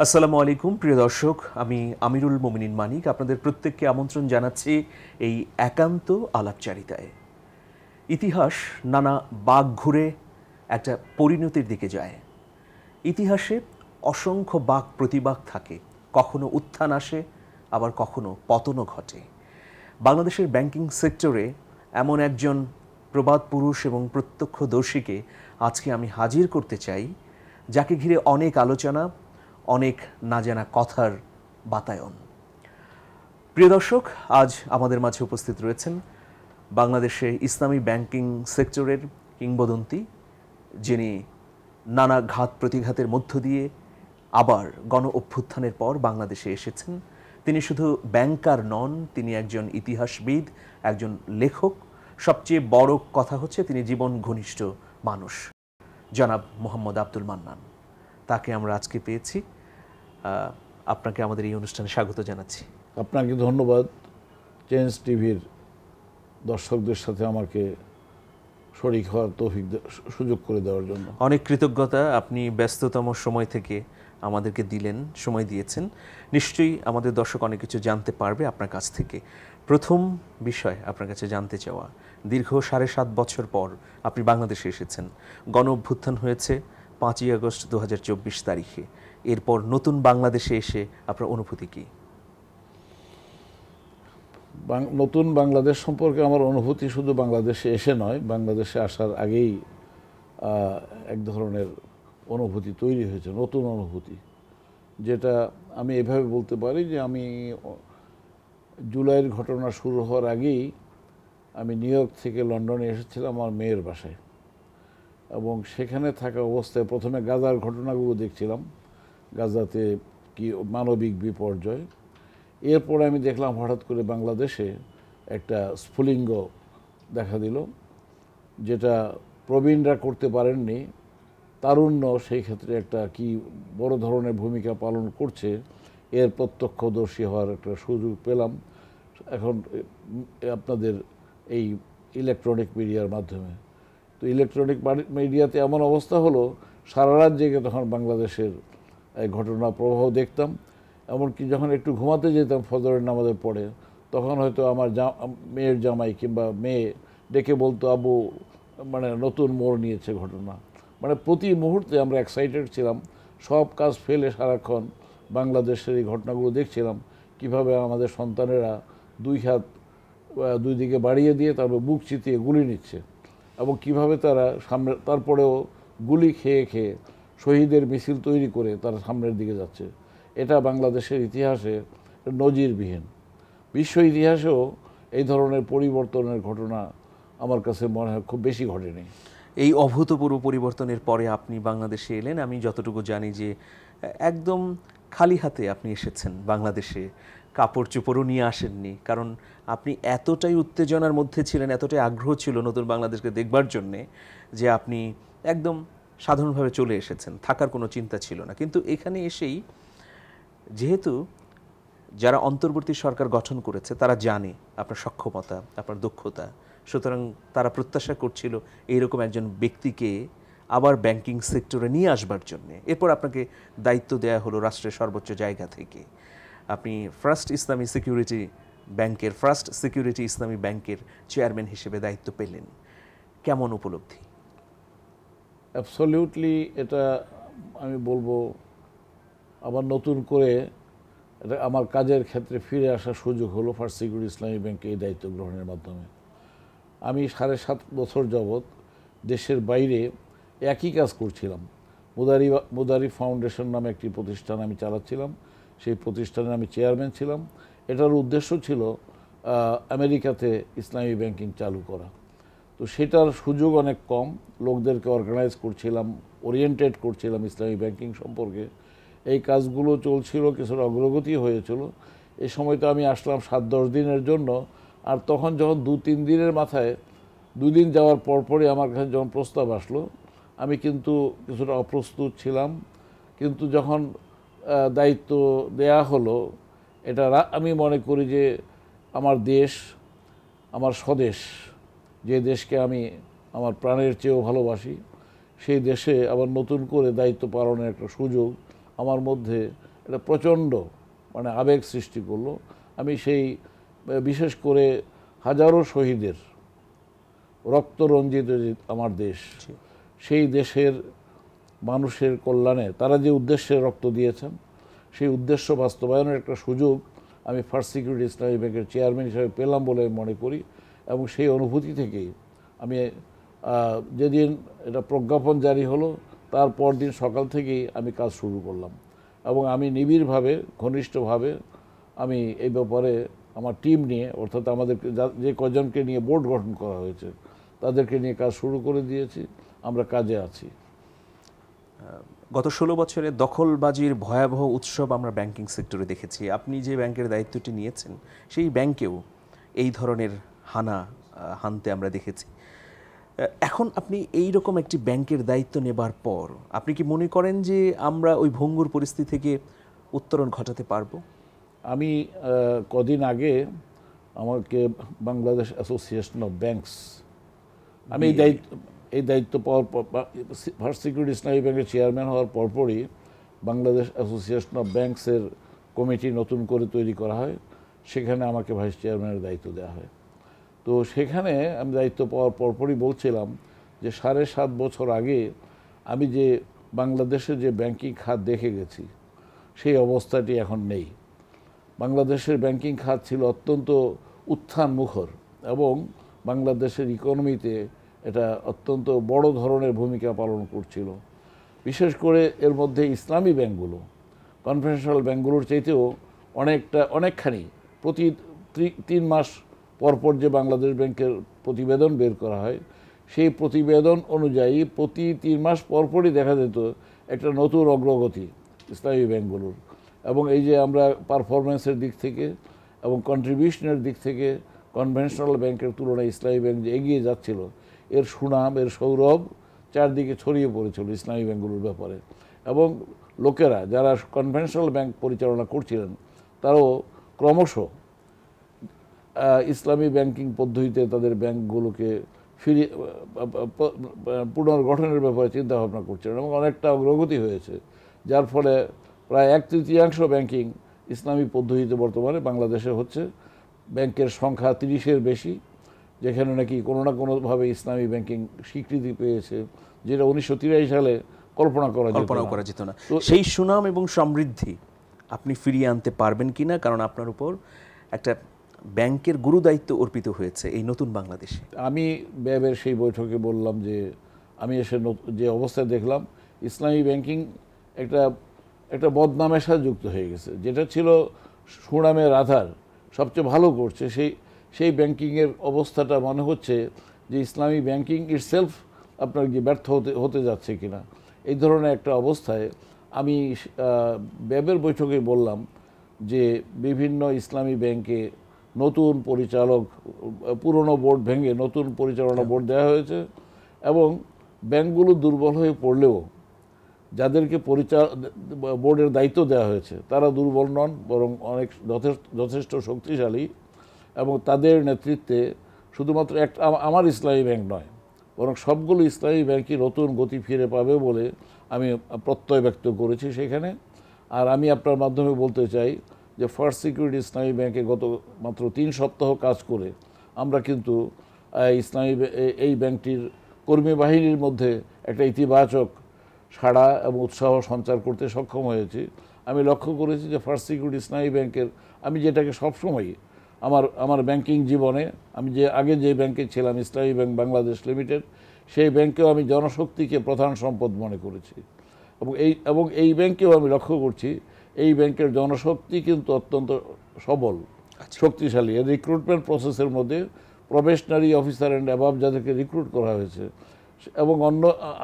আসসালামু আলাইকুম প্রিয় দর্শক, আমি আমিরুল মোমিনিন মানিক আপনাদের প্রত্যেককে আমন্ত্রণ জানাচ্ছি এই একান্ত আলাপচারিতায়। ইতিহাস নানা বাঁক ঘুরে একটা পরিণতির দিকে যায়। ইতিহাসে অসংখ্য বাঁক প্রতিবাক থাকে, কখনো উত্থান আসে, আবার কখনো পতনও ঘটে। বাংলাদেশের ব্যাংকিং সেক্টরে এমন একজন প্রবাদ পুরুষ এবং প্রত্যক্ষদর্শীকে আজকে আমি হাজির করতে চাই, যাকে ঘিরে অনেক আলোচনা, অনেক না জানা কথার বাতায়ন। প্রিয় দর্শক, আজ আমাদের মাঝে উপস্থিত রয়েছেন বাংলাদেশে ইসলামী ব্যাংকিং সেক্টরের কিংবদন্তি, যিনি নানা ঘাত প্রতিঘাতের মধ্য দিয়ে আবার গণ অভ্যুত্থানের পর বাংলাদেশে এসেছেন। তিনি শুধু ব্যাংকার নন, তিনি একজন ইতিহাসবিদ, একজন লেখক। সবচেয়ে বড় কথা হচ্ছে তিনি জীবন ঘনিষ্ঠ মানুষ, জনাব মোহাম্মদ আব্দুল মান্নান। তাকে আমরা আজকে পেয়েছি। আপনাকে আমাদের এই অনুষ্ঠানে স্বাগত জানাচ্ছি। আপনাকে ধন্যবাদ চেঞ্জ টিভির দর্শকদের সাথে আমাকে শরীক হওয়ার তৌফিক সুযোগ করে দেওয়ার জন্য। অনেক কৃতজ্ঞতা, আপনি ব্যস্ততম সময় থেকে আমাদেরকে দিলেন, সময় দিয়েছেন। নিশ্চয়ই আমাদের দর্শক অনেক কিছু জানতে পারবে আপনার কাছ থেকে। প্রথম বিষয় আপনার কাছে জানতে চাওয়া, দীর্ঘ 7.5 বছর পর আপনি বাংলাদেশে এসেছেন। গণ অভ্যুত্থান হয়েছে 5ই আগস্ট 2024 তারিখে। এরপর নতুন বাংলাদেশে এসে আপনার অনুভূতি কী? নতুন বাংলাদেশ সম্পর্কে আমার অনুভূতি শুধু বাংলাদেশে এসে নয়, বাংলাদেশে আসার আগেই এক ধরনের অনুভূতি তৈরি হয়েছে, নতুন অনুভূতি, যেটা আমি এভাবে বলতে পারি যে আমি জুলাইয়ের ঘটনা শুরু হওয়ার আগেই আমি নিউ ইয়র্ক থেকে লন্ডনে এসেছিলাম আমার মেয়ের বাসায়, এবং সেখানে থাকা অবস্থায় প্রথমে গাজার ঘটনাগুলো দেখছিলাম, গাজাতে কি মানবিক বিপর্যয়। এরপরে আমি দেখলাম হঠাৎ করে বাংলাদেশে একটা স্ফুলিঙ্গ দেখা দিল, যেটা প্রবীণরা করতে পারেননি, তারুণ্য সেই ক্ষেত্রে একটা কি বড় ধরনের ভূমিকা পালন করছে, এর প্রত্যক্ষদর্শী হওয়ার একটা সুযোগ পেলাম এখন আপনাদের এই ইলেকট্রনিক মিডিয়ার মাধ্যমে। তো ইলেকট্রনিক মিডিয়াতে এমন অবস্থা হলো, সারা রাত জেগে তখন বাংলাদেশের এই ঘটনা প্রবাহ দেখতাম। এমনকি যখন একটু ঘুমাতে যেতাম ফজরের নামাজের পরে, তখন হয়তো আমার মেয়ের জামাই কিংবা মেয়ে ডেকে বলতো, আবু মানে নতুন মোড় নিয়েছে ঘটনা। মানে প্রতি মুহূর্তে আমরা এক্সাইটেড ছিলাম, সব কাজ ফেলে সারাক্ষণ বাংলাদেশের এই ঘটনাগুলো দেখছিলাম, কিভাবে আমাদের সন্তানেরা দুই হাত দুই দিকে বাড়িয়ে দিয়ে তারপর বুক চিতিয়ে গুলি নিচ্ছে, এবং কিভাবে তারা সামনে তারপরেও গুলি খেয়ে খেয়ে শহীদের মিছিল তৈরি করে তারা সামনের দিকে যাচ্ছে। এটা বাংলাদেশের ইতিহাসে নজিরবিহীন। বিশ্ব ইতিহাসেও এই ধরনের পরিবর্তনের ঘটনা আমার কাছে মনে হয় খুব বেশি ঘটেনি। এই অভূতপূর্ব পরিবর্তনের পরে আপনি বাংলাদেশে এলেন। আমি যতটুকু জানি যে একদম খালি হাতে আপনি এসেছেন বাংলাদেশে, কাপড় চোপড়ও নিয়ে আসেননি, কারণ আপনি এতটাই উত্তেজনার মধ্যে ছিলেন, এতটাই আগ্রহ ছিল নতুন বাংলাদেশকে দেখবার জন্যে, যে আপনি একদম সাধারণভাবে চলে এসেছেন, থাকার কোনো চিন্তা ছিল না। কিন্তু এখানে এসেই, যেহেতু যারা অন্তর্বর্তী সরকার গঠন করেছে তারা জানে আপনার সক্ষমতা, আপনার দক্ষতা, সুতরাং তারা প্রত্যাশা করছিল এইরকম একজন ব্যক্তিকে আবার ব্যাংকিং সেক্টরে নিয়ে আসবার জন্যে। এরপর আপনাকে দায়িত্ব দেওয়া হলো রাষ্ট্রের সর্বোচ্চ জায়গা থেকে। আপনি ফার্স্ট সিকিউরিটি ইসলামী ব্যাংকের চেয়ারম্যান হিসেবে দায়িত্ব পেলেন। কেমন উপলব্ধি? অ্যাবসলিউটলি, এটা আমি বলবো আবার নতুন করে এটা আমার কাজের ক্ষেত্রে ফিরে আসার সুযোগ হলো ফার্স্ট সিকিউরিটি ইসলামী ব্যাংকে এই দায়িত্ব গ্রহণের মাধ্যমে। আমি 7.5 বছর যাবৎ দেশের বাইরে একই কাজ করছিলাম। মুদারি ফাউন্ডেশন নামে একটি প্রতিষ্ঠান আমি চালাচ্ছিলাম, সেই প্রতিষ্ঠানে আমি চেয়ারম্যান ছিলাম। এটার উদ্দেশ্য ছিল আমেরিকাতে ইসলামী ব্যাংকিং চালু করা। তো সেটার সুযোগ অনেক কম, লোকদেরকে অর্গানাইজ করছিলাম, ওরিয়েন্টেড করছিলাম ইসলামী ব্যাংকিং সম্পর্কে। এই কাজগুলো চলছিল, কিছুটা অগ্রগতি হয়েছিল। এই সময় তো আমি আসলাম 7-10 দিনের জন্য, আর তখন যখন 2-3 দিনের মাথায় 2 দিন যাওয়ার পরপরই আমার কাছে যখন প্রস্তাব আসলো, আমি কিন্তু কিছুটা অপ্রস্তুত ছিলাম। কিন্তু যখন দায়িত্ব দেয়া হলো, এটা আমি মনে করি যে আমার দেশ, আমার স্বদেশ, যে দেশকে আমি আমার প্রাণের চেয়েও ভালোবাসি, সেই দেশে আবার নতুন করে দায়িত্ব পালনের একটা সুযোগ আমার মধ্যে একটা প্রচণ্ড মানে আবেগ সৃষ্টি করলো। আমি সেই বিশেষ করে হাজারো শহীদের রক্ত রঞ্জিত যে আমার দেশ, সেই দেশের মানুষের কল্যাণে তারা যে উদ্দেশ্যে রক্ত দিয়েছেন, সেই উদ্দেশ্য বাস্তবায়নের একটা সুযোগ আমি ফার্স্ট সিকিউরিটি ইসলামী ব্যাংকের চেয়ারম্যান হিসেবে পেলাম বলে মনে করি। এবং সেই অনুভূতি থেকেই আমি যেদিন এটা প্রজ্ঞাপন জারি হলো তার পরদিন সকাল থেকেই আমি কাজ শুরু করলাম। এবং আমি নিবিড়ভাবে ঘনিষ্ঠভাবে আমি এই ব্যাপারে আমার টিম নিয়ে, অর্থাৎ আমাদের যে কজনকে নিয়ে বোর্ড গঠন করা হয়েছে তাদেরকে নিয়ে কাজ শুরু করে দিয়েছি। আমরা কাজে আছি। গত 16 বছরে দখলবাজির ভয়াবহ উৎসব আমরা ব্যাংকিং সেক্টরে দেখেছি। আপনি যে ব্যাংকের দায়িত্বটি নিয়েছেন সেই ব্যাংকেও এই ধরনের হানতে আমরা দেখেছি। এখন আপনি এই রকম একটি ব্যাংকের দায়িত্ব নেবার পর আপনি কি মনে করেন যে আমরা ওই ভঙ্গুর পরিস্থিতি থেকে উত্তরণ ঘটাতে পারবো? আমি কদিন আগে আমাকে বাংলাদেশ অ্যাসোসিয়েশন অফ ব্যাংকস, আমি এই দায়িত্ব পাওয়ার পর ফার্স্ট সিকিউরিটি ইসলামী ব্যাংকের চেয়ারম্যান হওয়ার পরপরই বাংলাদেশ অ্যাসোসিয়েশন অফ ব্যাংকসের কমিটি নতুন করে তৈরি করা হয়। সেখানে আমাকে ভাইস চেয়ারম্যানের দায়িত্ব দেওয়া হয়। তো সেখানে আমি দায়িত্ব পাওয়ার পরপরই বলছিলাম যে 7.5 বছর আগে আমি যে বাংলাদেশের যে ব্যাংকিং খাত দেখে গেছি সেই অবস্থাটি এখন নেই। বাংলাদেশের ব্যাংকিং খাত ছিল অত্যন্ত উত্থানমুখর এবং বাংলাদেশের ইকোনমিতে এটা অত্যন্ত বড় ধরনের ভূমিকা পালন করছিল। বিশেষ করে এর মধ্যে ইসলামী ব্যাংকগুলো কনভেনশনাল ব্যাংকগুলোর চাইতেও অনেকখানি প্রতি 3 মাস পরপর যে বাংলাদেশ ব্যাংকের প্রতিবেদন বের করা হয়, সেই প্রতিবেদন অনুযায়ী প্রতি 3 মাস পরপরই দেখা যেত একটা নতুন অগ্রগতি ইসলামী ব্যাংকগুলোর। এবং এই যে আমরা পারফরমেন্সের দিক থেকে এবং কন্ট্রিবিউশনের দিক থেকে কনভেনশনাল ব্যাংকের তুলনায় ইসলামী ব্যাংক যে এগিয়ে যাচ্ছিল, এর সুনাম, এর সৌরভ চারদিকে ছড়িয়ে পড়েছিল ইসলামী ব্যাংকগুলোর ব্যাপারে। এবং লোকেরা যারা কনভেনশনাল ব্যাংক পরিচালনা করছিলেন তারাও ক্রমশ ইসলামী ব্যাংকিং পদ্ধতিতে তাদের ব্যাংকগুলোকে ফিরিয়ে পুনর্গঠনের ব্যাপারে চিন্তাভাবনা করছিলেন এবং অনেকটা অগ্রগতি হয়েছে, যার ফলে প্রায় 1/3 ব্যাংকিং ইসলামী পদ্ধতিতে বর্তমানে বাংলাদেশে হচ্ছে। ব্যাংকের সংখ্যা 30-এর বেশি, যেখানে নাকি কোনো না কোনোভাবে ইসলামী ব্যাংকিং স্বীকৃতি পেয়েছে, যেটা 1983 সালে কল্পনা করা যেত না। তো সেই সুনাম এবং সমৃদ্ধি আপনি ফিরিয়ে আনতে পারবেন কিনা, কারণ আপনার উপর একটা ব্যাংকের গুরুদায়িত্ব অর্পিত হয়েছে এই নতুন বাংলাদেশে। আমি ব্যাবের সেই বৈঠকে বললাম যে আমি এসে যে অবস্থায় দেখলাম ইসলামী ব্যাংকিং একটা বদনামের সাথে যুক্ত হয়ে গেছে। যেটা ছিল সুনামের আধার, সবচেয়ে ভালো করছে, সেই ব্যাংকিংয়ের অবস্থাটা মনে হচ্ছে যে ইসলামী ব্যাংকিং ইটসেলফ আপনার কি ব্যর্থ হতে যাচ্ছে কিনা, এই ধরনের একটা অবস্থায় আমি ব্যাবের বৈঠকে বললাম যে বিভিন্ন ইসলামী ব্যাংকে নতুন পরিচালক, পুরনো বোর্ড ভেঙে নতুন পরিচালনা বোর্ড দেওয়া হয়েছে এবং ব্যাংকগুলো দুর্বল হয়ে পড়লেও যাদেরকে বোর্ডের দায়িত্ব দেওয়া হয়েছে তারা দুর্বল নন, বরং অনেক যথেষ্ট শক্তিশালী। এবং তাদের নেতৃত্বে শুধুমাত্র আমার ইসলামী ব্যাংক নয়, বরং সবগুলো ইসলামী ব্যাংকই নতুন গতি ফিরে পাবে বলে আমি প্রত্যয় ব্যক্ত করেছি সেখানে। আর আমি আপনার মাধ্যমে বলতে চাই যে ফার্স্ট সিকিউরিটি ইসলামী ব্যাংকে গত মাত্র 3 সপ্তাহ কাজ করে আমরা কিন্তু এই ব্যাংকটির কর্মী বাহিনীর মধ্যে একটা ইতিবাচক সাড়া এবং উৎসাহ সঞ্চার করতে সক্ষম হয়েছি। আমি লক্ষ্য করেছি যে ফার্স্ট সিকিউরিটি ইসলামী ব্যাংকের, আমি যেটাকে সবসময় আমার ব্যাংকিং জীবনে, আমি আগে যে ব্যাংকে ছিলাম ইসলামী ব্যাংক বাংলাদেশ লিমিটেড, সেই ব্যাংকেও আমি জনশক্তিকে প্রধান সম্পদ মনে করেছি। এবং এই ব্যাংকেও আমি লক্ষ্য করছি এই ব্যাংকের জনশক্তি কিন্তু অত্যন্ত সবল, শক্তিশালী। এর রিক্রুটমেন্ট প্রসেসের মধ্যে প্রবেশনারি অফিসার অ্যান্ড অ্যাবাভ যাদেরকে রিক্রুট করা হয়েছে এবং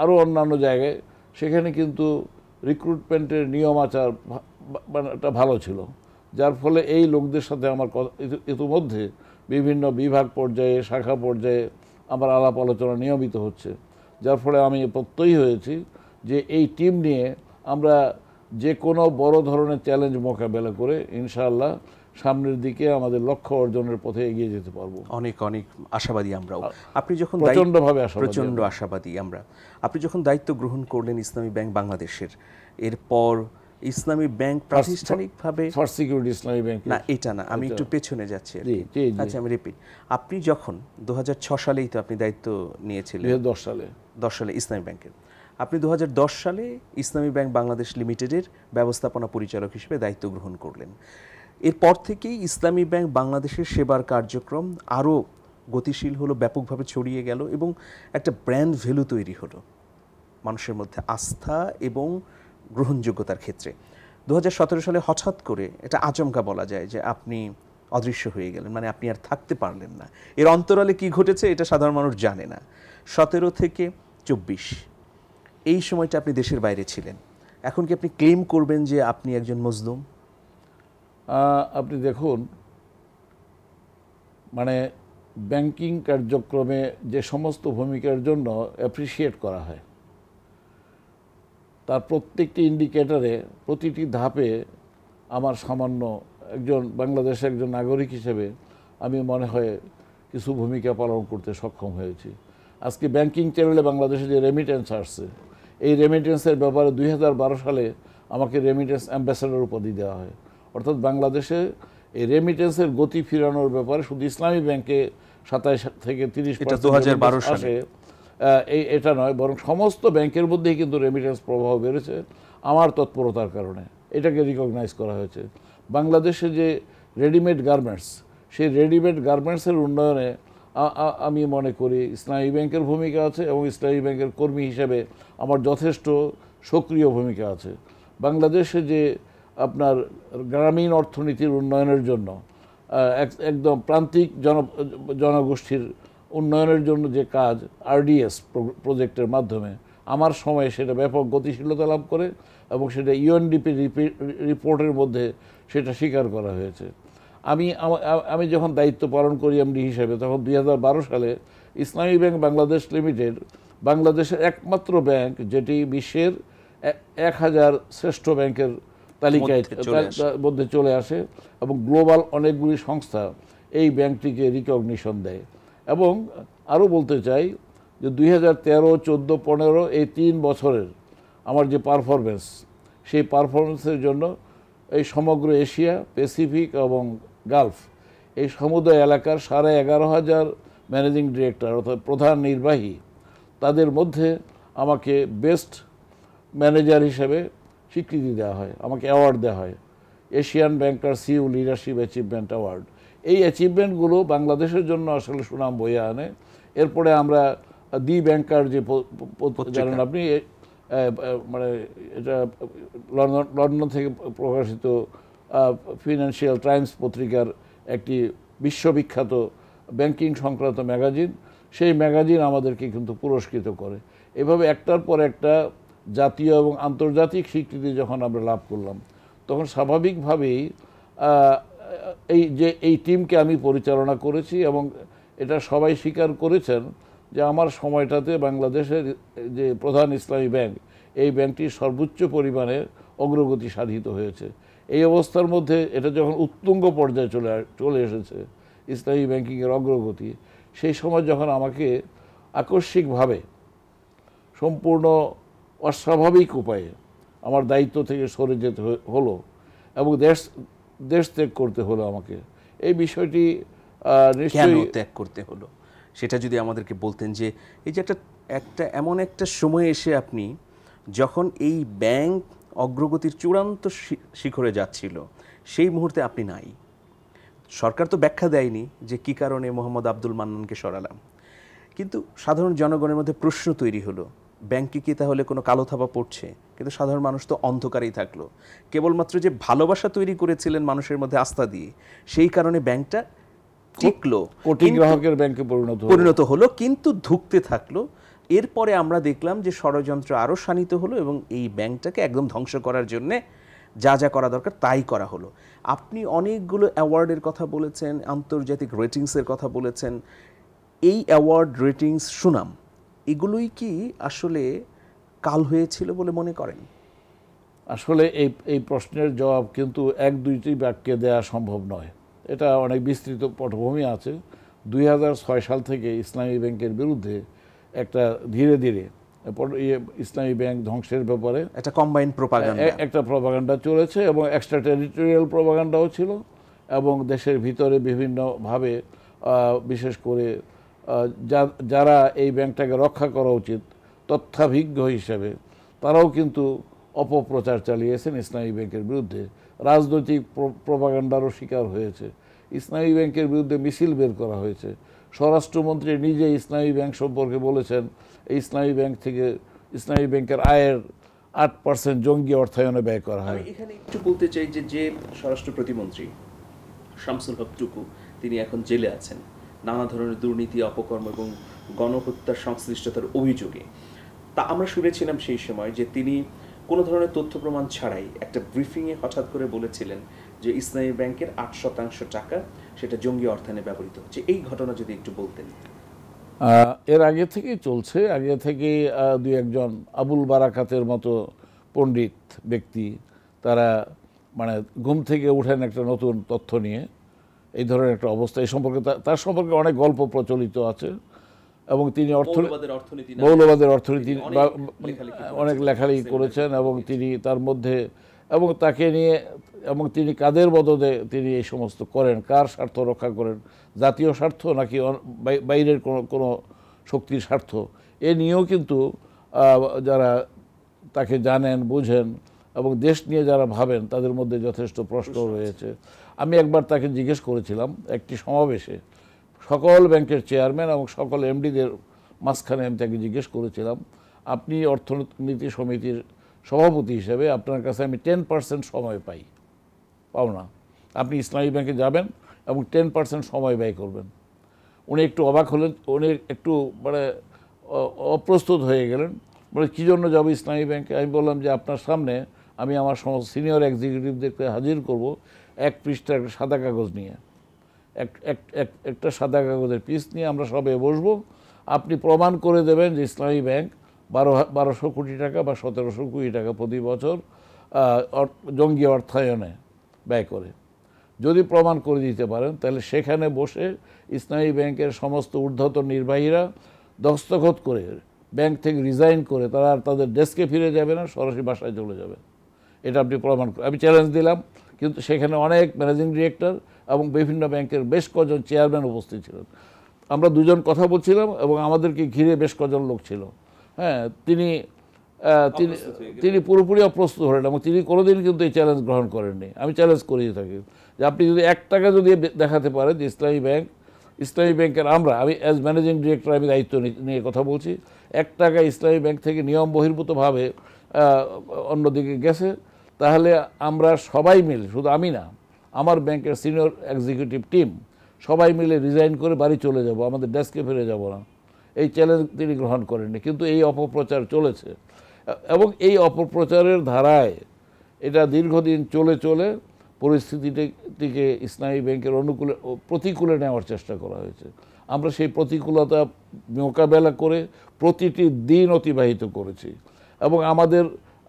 আরও অন্যান্য জায়গায়, সেখানে কিন্তু রিক্রুটমেন্টের নিয়ম আচার একটা ভালো ছিল, যার ফলে এই লোকদের সাথে আমার ইতিমধ্যে বিভিন্ন বিভাগ পর্যায়ে, শাখা পর্যায়ে আমার আলাপ আলোচনা নিয়মিত হচ্ছে, যার ফলে আমি প্রত্যয়ী হয়েছি যে এই টিম নিয়ে আমরা যে কোনো বড় ধরনের চ্যালেঞ্জ মোকাবেলা করে ইনশাআল্লাহ সামনের দিকে আমাদের লক্ষ্য অর্জনের পথে এগিয়ে যেতে পারবো। অনেক আশাবাদী আমরাও। আপনি যখন প্রচণ্ড আশাবাদী আমরা। আপনি যখন দায়িত্ব গ্রহণ করলেন ইসলামী ব্যাংক বাংলাদেশের, এরপর ইসলামী ব্যাংক প্রাতিষ্ঠানিকভাবে ফার্স্ট সিকিউরিটি ইসলামী ব্যাংক না, এটা না, আমি একটু পেছনে যাচ্ছি আর কি। জি, জি। আচ্ছা, আমি রিপিট। আপনি যখন 2006 সালেই তো আপনি দায়িত্ব নিয়েছিলেন, 2010 সালে ইসলামী ব্যাংকের, আপনি 2010 সালে ইসলামী ব্যাংক বাংলাদেশ লিমিটেডের ব্যবস্থাপনা পরিচালক হিসেবে দায়িত্ব গ্রহণ করলেন। এরপর থেকেই ইসলামী ব্যাংক বাংলাদেশের সেবার কার্যক্রম আরও গতিশীল হলো, ব্যাপকভাবে ছড়িয়ে গেল এবং একটা ব্র্যান্ড ভ্যালু তৈরি হলো মানুষের মধ্যে আস্থা এবং গ্রহণযোগ্যতার ক্ষেত্রে। 2017 সালে হঠাৎ করে এটা আচমকা বলা যায় যে আপনি অদৃশ্য হয়ে গেলেন, মানে আপনি আর থাকতে পারলেন না। এর অন্তরালে কি ঘটেছে এটা সাধারণ মানুষ জানে না। 17 থেকে 24 এই সময়টা আপনি দেশের বাইরে ছিলেন। এখন কি আপনি ক্লেম করবেন যে আপনি একজন মজলুম? আপনি দেখুন, মানে ব্যাংকিং কার্যক্রমে যে সমস্ত ভূমিকার জন্য অ্যাপ্রিসিয়েট করা হয়, তার প্রত্যেকটি ইন্ডিকেটরে, প্রতিটি ধাপে আমার সামান্য বাংলাদেশের একজন নাগরিক হিসেবে আমি মনে হয় কিছু ভূমিকা পালন করতে সক্ষম হয়েছি। আজকে ব্যাংকিং চ্যানেলে বাংলাদেশে যে রেমিটেন্স আসছে, এই রেমিটেন্সের ব্যাপারে 2012 সালে আমাকে রেমিটেন্স অ্যাম্বাসেডর উপাধি দেওয়া হয়। অর্থাৎ বাংলাদেশে এই রেমিটেন্সের গতি ফিরানোর ব্যাপারে শুধু ইসলামী ব্যাংকে 27 থেকে 30% আসে এটা নয়, বরং সমস্ত ব্যাংকের মধ্যেই কিন্তু রেমিটেন্স প্রবাহ বেড়েছে আমার তৎপরতার কারণে। এটাকে রিকগনাইজ করা হয়েছে। বাংলাদেশে যে রেডিমেড গার্মেন্টস, সেই রেডিমেড গার্মেন্টসের উন্নয়নে আমি মনে করি ইসলামী ব্যাংকের ভূমিকা আছে এবং ইসলামী ব্যাংকের কর্মী হিসেবে আমার যথেষ্ট সক্রিয় ভূমিকা আছে। বাংলাদেশে যে আপনার গ্রামীণ অর্থনীতির উন্নয়নের জন্য একদম প্রান্তিক জনগোষ্ঠীর উন্নয়নের জন্য যে কাজ আরডিএস প্রজেক্টের মাধ্যমে আমার সময়ে সেটা ব্যাপক গতিশীলতা লাভ করে এবং সেটা ইউএনডিপি রিপোর্টের মধ্যে সেটা স্বীকার করা হয়েছে। আমি যখন দায়িত্ব পালন করি এমডি হিসেবে, তখন 2012 সালে ইসলামী ব্যাংক বাংলাদেশ লিমিটেড বাংলাদেশের একমাত্র ব্যাংক যেটি বিশ্বের 1000 শ্রেষ্ঠ ব্যাংকের তালিকায় মধ্যে চলে আসে এবং গ্লোবাল অনেকগুলি সংস্থা এই ব্যাংকটিকে রিকগনিশন দেয়। এবং আরও বলতে চাই যে 2013, 14, 15 এই 3 বছরের আমার যে পারফরমেন্স, সেই পারফরমেন্সের জন্য এই সমগ্র এশিয়া, প্যাসিফিক এবং গালফ এই সমুদ্র এলাকার 11,500 ম্যানেজিং ডিরেক্টর অর্থাৎ প্রধান নির্বাহী, তাদের মধ্যে আমাকে বেস্ট ম্যানেজার হিসেবে স্বীকৃতি দেওয়া হয়, আমাকে অ্যাওয়ার্ড দেওয়া হয়, এশিয়ান ব্যাংকার সিইও লিডারশিপ অ্যাচিভমেন্ট অ্যাওয়ার্ড। এই অ্যাচিভমেন্টগুলো বাংলাদেশের জন্য আসলে সুনাম বয়ে আনে। এরপরে আমরা দি ব্যাংকার যে জানেন আপনি, মানে এটা লন্ডন থেকে প্রকাশিত ফিনান্সিয়াল টাইমস পত্রিকার একটি বিশ্ববিখ্যাত ব্যাংকিং সংক্রান্ত ম্যাগাজিন, সেই ম্যাগাজিন আমাদেরকে কিন্তু পুরস্কৃত করে। এভাবে একটার পর একটা জাতীয় এবং আন্তর্জাতিক স্বীকৃতি যখন আমরা লাভ করলাম, তখন স্বাভাবিকভাবেই এই টিমকে আমি পরিচালনা করেছি এবং এটা সবাই স্বীকার করেছেন যে আমার সময়টাতে বাংলাদেশের যে প্রধান ইসলামী ব্যাংক, এই ব্যাংকটি সর্বোচ্চ পরিমাণে অগ্রগতি সাধিত হয়েছে। এই অবস্থার মধ্যে এটা যখন উত্তুঙ্গ পর্যায়ে চলে এসেছে ইসলামী ব্যাংকিংয়ের অগ্রগতি, সেই সময় যখন আমাকে আকস্মিকভাবে সম্পূর্ণ অস্বাভাবিক উপায়ে আমার দায়িত্ব থেকে সরে যেতে হলো এবং দেশ ত্যাগ করতে হলো আমাকে, এই বিষয়টি নিশ্চয়ই ত্যাগ করতে হলো সেটা যদি আমাদেরকে বলতেন। যে এই যে একটা এমন একটা সময় এসে আপনি যখন এই ব্যাংক অগ্রগতির চূড়ান্ত শিখরে যাচ্ছিল, সেই মুহূর্তে আপনি নাই। সরকার তো ব্যাখ্যা দেয়নি যে কি কারণে মোহাম্মদ আব্দুল মান্নানকে সরালাম, কিন্তু সাধারণ জনগণের মধ্যে প্রশ্ন তৈরি হলো, ব্যাংকে কি তাহলে কোনো কালো থাবা পড়ছে? কিন্তু সাধারণ মানুষ তো অন্ধকারেই থাকলো। কেবলমাত্র যে ভালোবাসা তৈরি করেছিলেন মানুষের মধ্যে আস্থা দিয়ে, সেই কারণে ব্যাংকটা টিকলো, কোটি গ্রাহকের ব্যাংকে পরিণত হলো, কিন্তু ধুঁকতে থাকলো। এরপরে আমরা দেখলাম যে ষড়যন্ত্র আরও শানিত হলো এবং এই ব্যাংকটাকে একদম ধ্বংস করার জন্যে যা যা করা দরকার তাই করা হলো। আপনি অনেকগুলো অ্যাওয়ার্ডের কথা বলেছেন, আন্তর্জাতিক রেটিংসের কথা বলেছেন। এই অ্যাওয়ার্ড, রেটিংস, সুনাম, এগুলোই কি আসলে কাল হয়েছিল বলে মনে করেন? আসলে এই প্রশ্নের জবাব কিন্তু 1-2টি বাক্যে দেওয়া সম্ভব নয়। এটা অনেক বিস্তৃত পটভূমি আছে। 2006 সাল থেকে ইসলামী ব্যাংকের বিরুদ্ধে একটা ধীরে ধীরে ইসলামী ব্যাংক ধ্বংসের ব্যাপারে একটা কম্বাইন প্রোপাগান্ডা, একটা প্রপাগান্ডা চলেছে এবং এক্সট্রা টেরিটোরিয়াল প্রপাগান্ডাও ছিল। এবং দেশের ভিতরে বিভিন্নভাবে বিশেষ করে যারা এই ব্যাংকটাকে রক্ষা করা উচিত তথ্যাভিজ্ঞ হিসেবে তারাও কিন্তু অপপ্রচার চালিয়েছেন ইসলামী ব্যাংকের বিরুদ্ধে, রাজনৈতিক প্রপাগান্ডারও শিকার হয়েছে। ইসলামী ব্যাংকের বিরুদ্ধে মিছিল বের করা হয়েছে। স্বরাষ্ট্রমন্ত্রী নিজে ইসলামী ব্যাংক সম্পর্কে বলেছেন এই ইসলামী ব্যাংক থেকে ইসলামী ব্যাংকের আয়ের 8% জঙ্গি অর্থায়নে ব্যয় করা হয়। এখানে একটু বলতে চাই যে স্বরাষ্ট্র প্রতিমন্ত্রী শামসুল হক টুকু তিনি এখন জেলে আছেন নানা ধরনের দুর্নীতি, অপকর্ম এবং গণহত্যার সংশ্লিষ্টতার অভিযোগে। তা আমরা শুনেছিলাম সেই সময় যে তিনি কোনো ধরনের তথ্য প্রমাণ ছাড়াই একটা ব্রিফিংয়ে হঠাৎ করে বলেছিলেন যে ইসলামী ব্যাংকের 8% টাকা সেটা জঙ্গি অর্থায়নে ব্যবহৃত হচ্ছে। এই ঘটনা যদি একটু বলতেন। এর আগে থেকেই চলছে, আগে থেকেই দুই একজন আবুল বারাকাতের মতো পণ্ডিত ব্যক্তি তারা মানে ঘুম থেকে উঠেন একটা নতুন তথ্য নিয়ে, এই ধরনের একটা অবস্থা। এই সম্পর্কে তার সম্পর্কে অনেক গল্প প্রচলিত আছে এবং তিনি মৌলবাদের অর্থনীতি অনেক লেখালেখি করেছেন এবং তিনি তার মধ্যে এবং তাকে নিয়ে এবং তিনি কাদের বদলে তিনি এই সমস্ত করেন, কার স্বার্থ রক্ষা করেন, জাতীয় স্বার্থ নাকি বাইরের কোনো শক্তির স্বার্থ, এ নিয়েও কিন্তু যারা তাকে জানেন বুঝেন এবং দেশ নিয়ে যারা ভাবেন তাদের মধ্যে যথেষ্ট প্রশ্ন রয়েছে। আমি একবার তাকে জিজ্ঞেস করেছিলাম একটি সমাবেশে, সকল ব্যাংকের চেয়ারম্যান এবং সকল এমডিদের মাঝখানে আমি তাকে জিজ্ঞেস করেছিলাম, আপনি অর্থনীতি সমিতির সভাপতি হিসেবে আপনার কাছে আমি 10% সময় পাও না, আপনি ইসলামী ব্যাংকে যাবেন এবং 10% সময় ব্যয় করবেন। উনি একটু অবাক হলেন, উনি একটু মানে অপ্রস্তুত হয়ে গেলেন, বলে কী জন্য যাবো ইসলামী ব্যাংকে? আমি বললাম যে আপনার সামনে আমি আমার সমস্ত সিনিয়র এক্সিকিউটিভদেরকে হাজির করব 1 পৃষ্ঠা একটা সাদা কাগজ নিয়ে, একটা সাদা কাগজের পিস নিয়ে আমরা সবাই বসবো, আপনি প্রমাণ করে দেবেন যে ইসলামী ব্যাংক 1200 কোটি টাকা বা 1700 কোটি টাকা প্রতি বছর জঙ্গি অর্থায়নে ব্যয় করে। যদি প্রমাণ করে দিতে পারেন তাহলে সেখানে বসে ইসলামী ব্যাংকের সমস্ত ঊর্ধ্বতন নির্বাহীরা দস্তখত করে ব্যাংক থেকে রিজাইন করে তারা আর তাদের ডেস্কে ফিরে যাবে না, সরাসরি বাসায় চলে যাবে। এটা আপনি প্রমাণ করে, আমি চ্যালেঞ্জ দিলাম। কিন্তু সেখানে অনেক ম্যানেজিং ডিরেক্টর এবং বিভিন্ন ব্যাংকের বেশ কজন চেয়ারম্যান উপস্থিত ছিলেন। আমরা দুজন কথা বলছিলাম এবং আমাদেরকে ঘিরে বেশ কজন লোক ছিল। হ্যাঁ, তিনি পুরোপুরি অপ্রস্তুত হলেন এবং তিনি কোনোদিন কিন্তু এই চ্যালেঞ্জ গ্রহণ করেননি। আমি চ্যালেঞ্জ করিয়ে থাকি যে আপনি যদি 1 টাকা যদি দেখাতে পারেন যে ইসলামী ব্যাংকের আমি অ্যাজ ম্যানেজিং ডিরেক্টর আমি দায়িত্ব নিয়ে কথা বলছি, 1 টাকা ইসলামী ব্যাংক থেকে নিয়ম বহির্ভূতভাবে অন্যদিকে গেছে, তাহলে আমরা সবাই মিলে, শুধু আমি না, আমার ব্যাংকের সিনিয়র এক্সিকিউটিভ টিম সবাই মিলে রিজাইন করে বাড়ি চলে যাব, আমাদের ডেস্কে ফিরে যাব না। এই চ্যালেঞ্জ তিনি গ্রহণ করেননি, কিন্তু এই অপপ্রচার চলেছে এবং এই অপপ্রচারের ধারায় এটা দীর্ঘদিন চলে পরিস্থিতিটিকে ইসলামী ব্যাংকের প্রতিকূলে নেওয়ার চেষ্টা করা হয়েছে। আমরা সেই প্রতিকূলতা মোকাবেলা করে প্রতিটি দিন অতিবাহিত করেছি এবং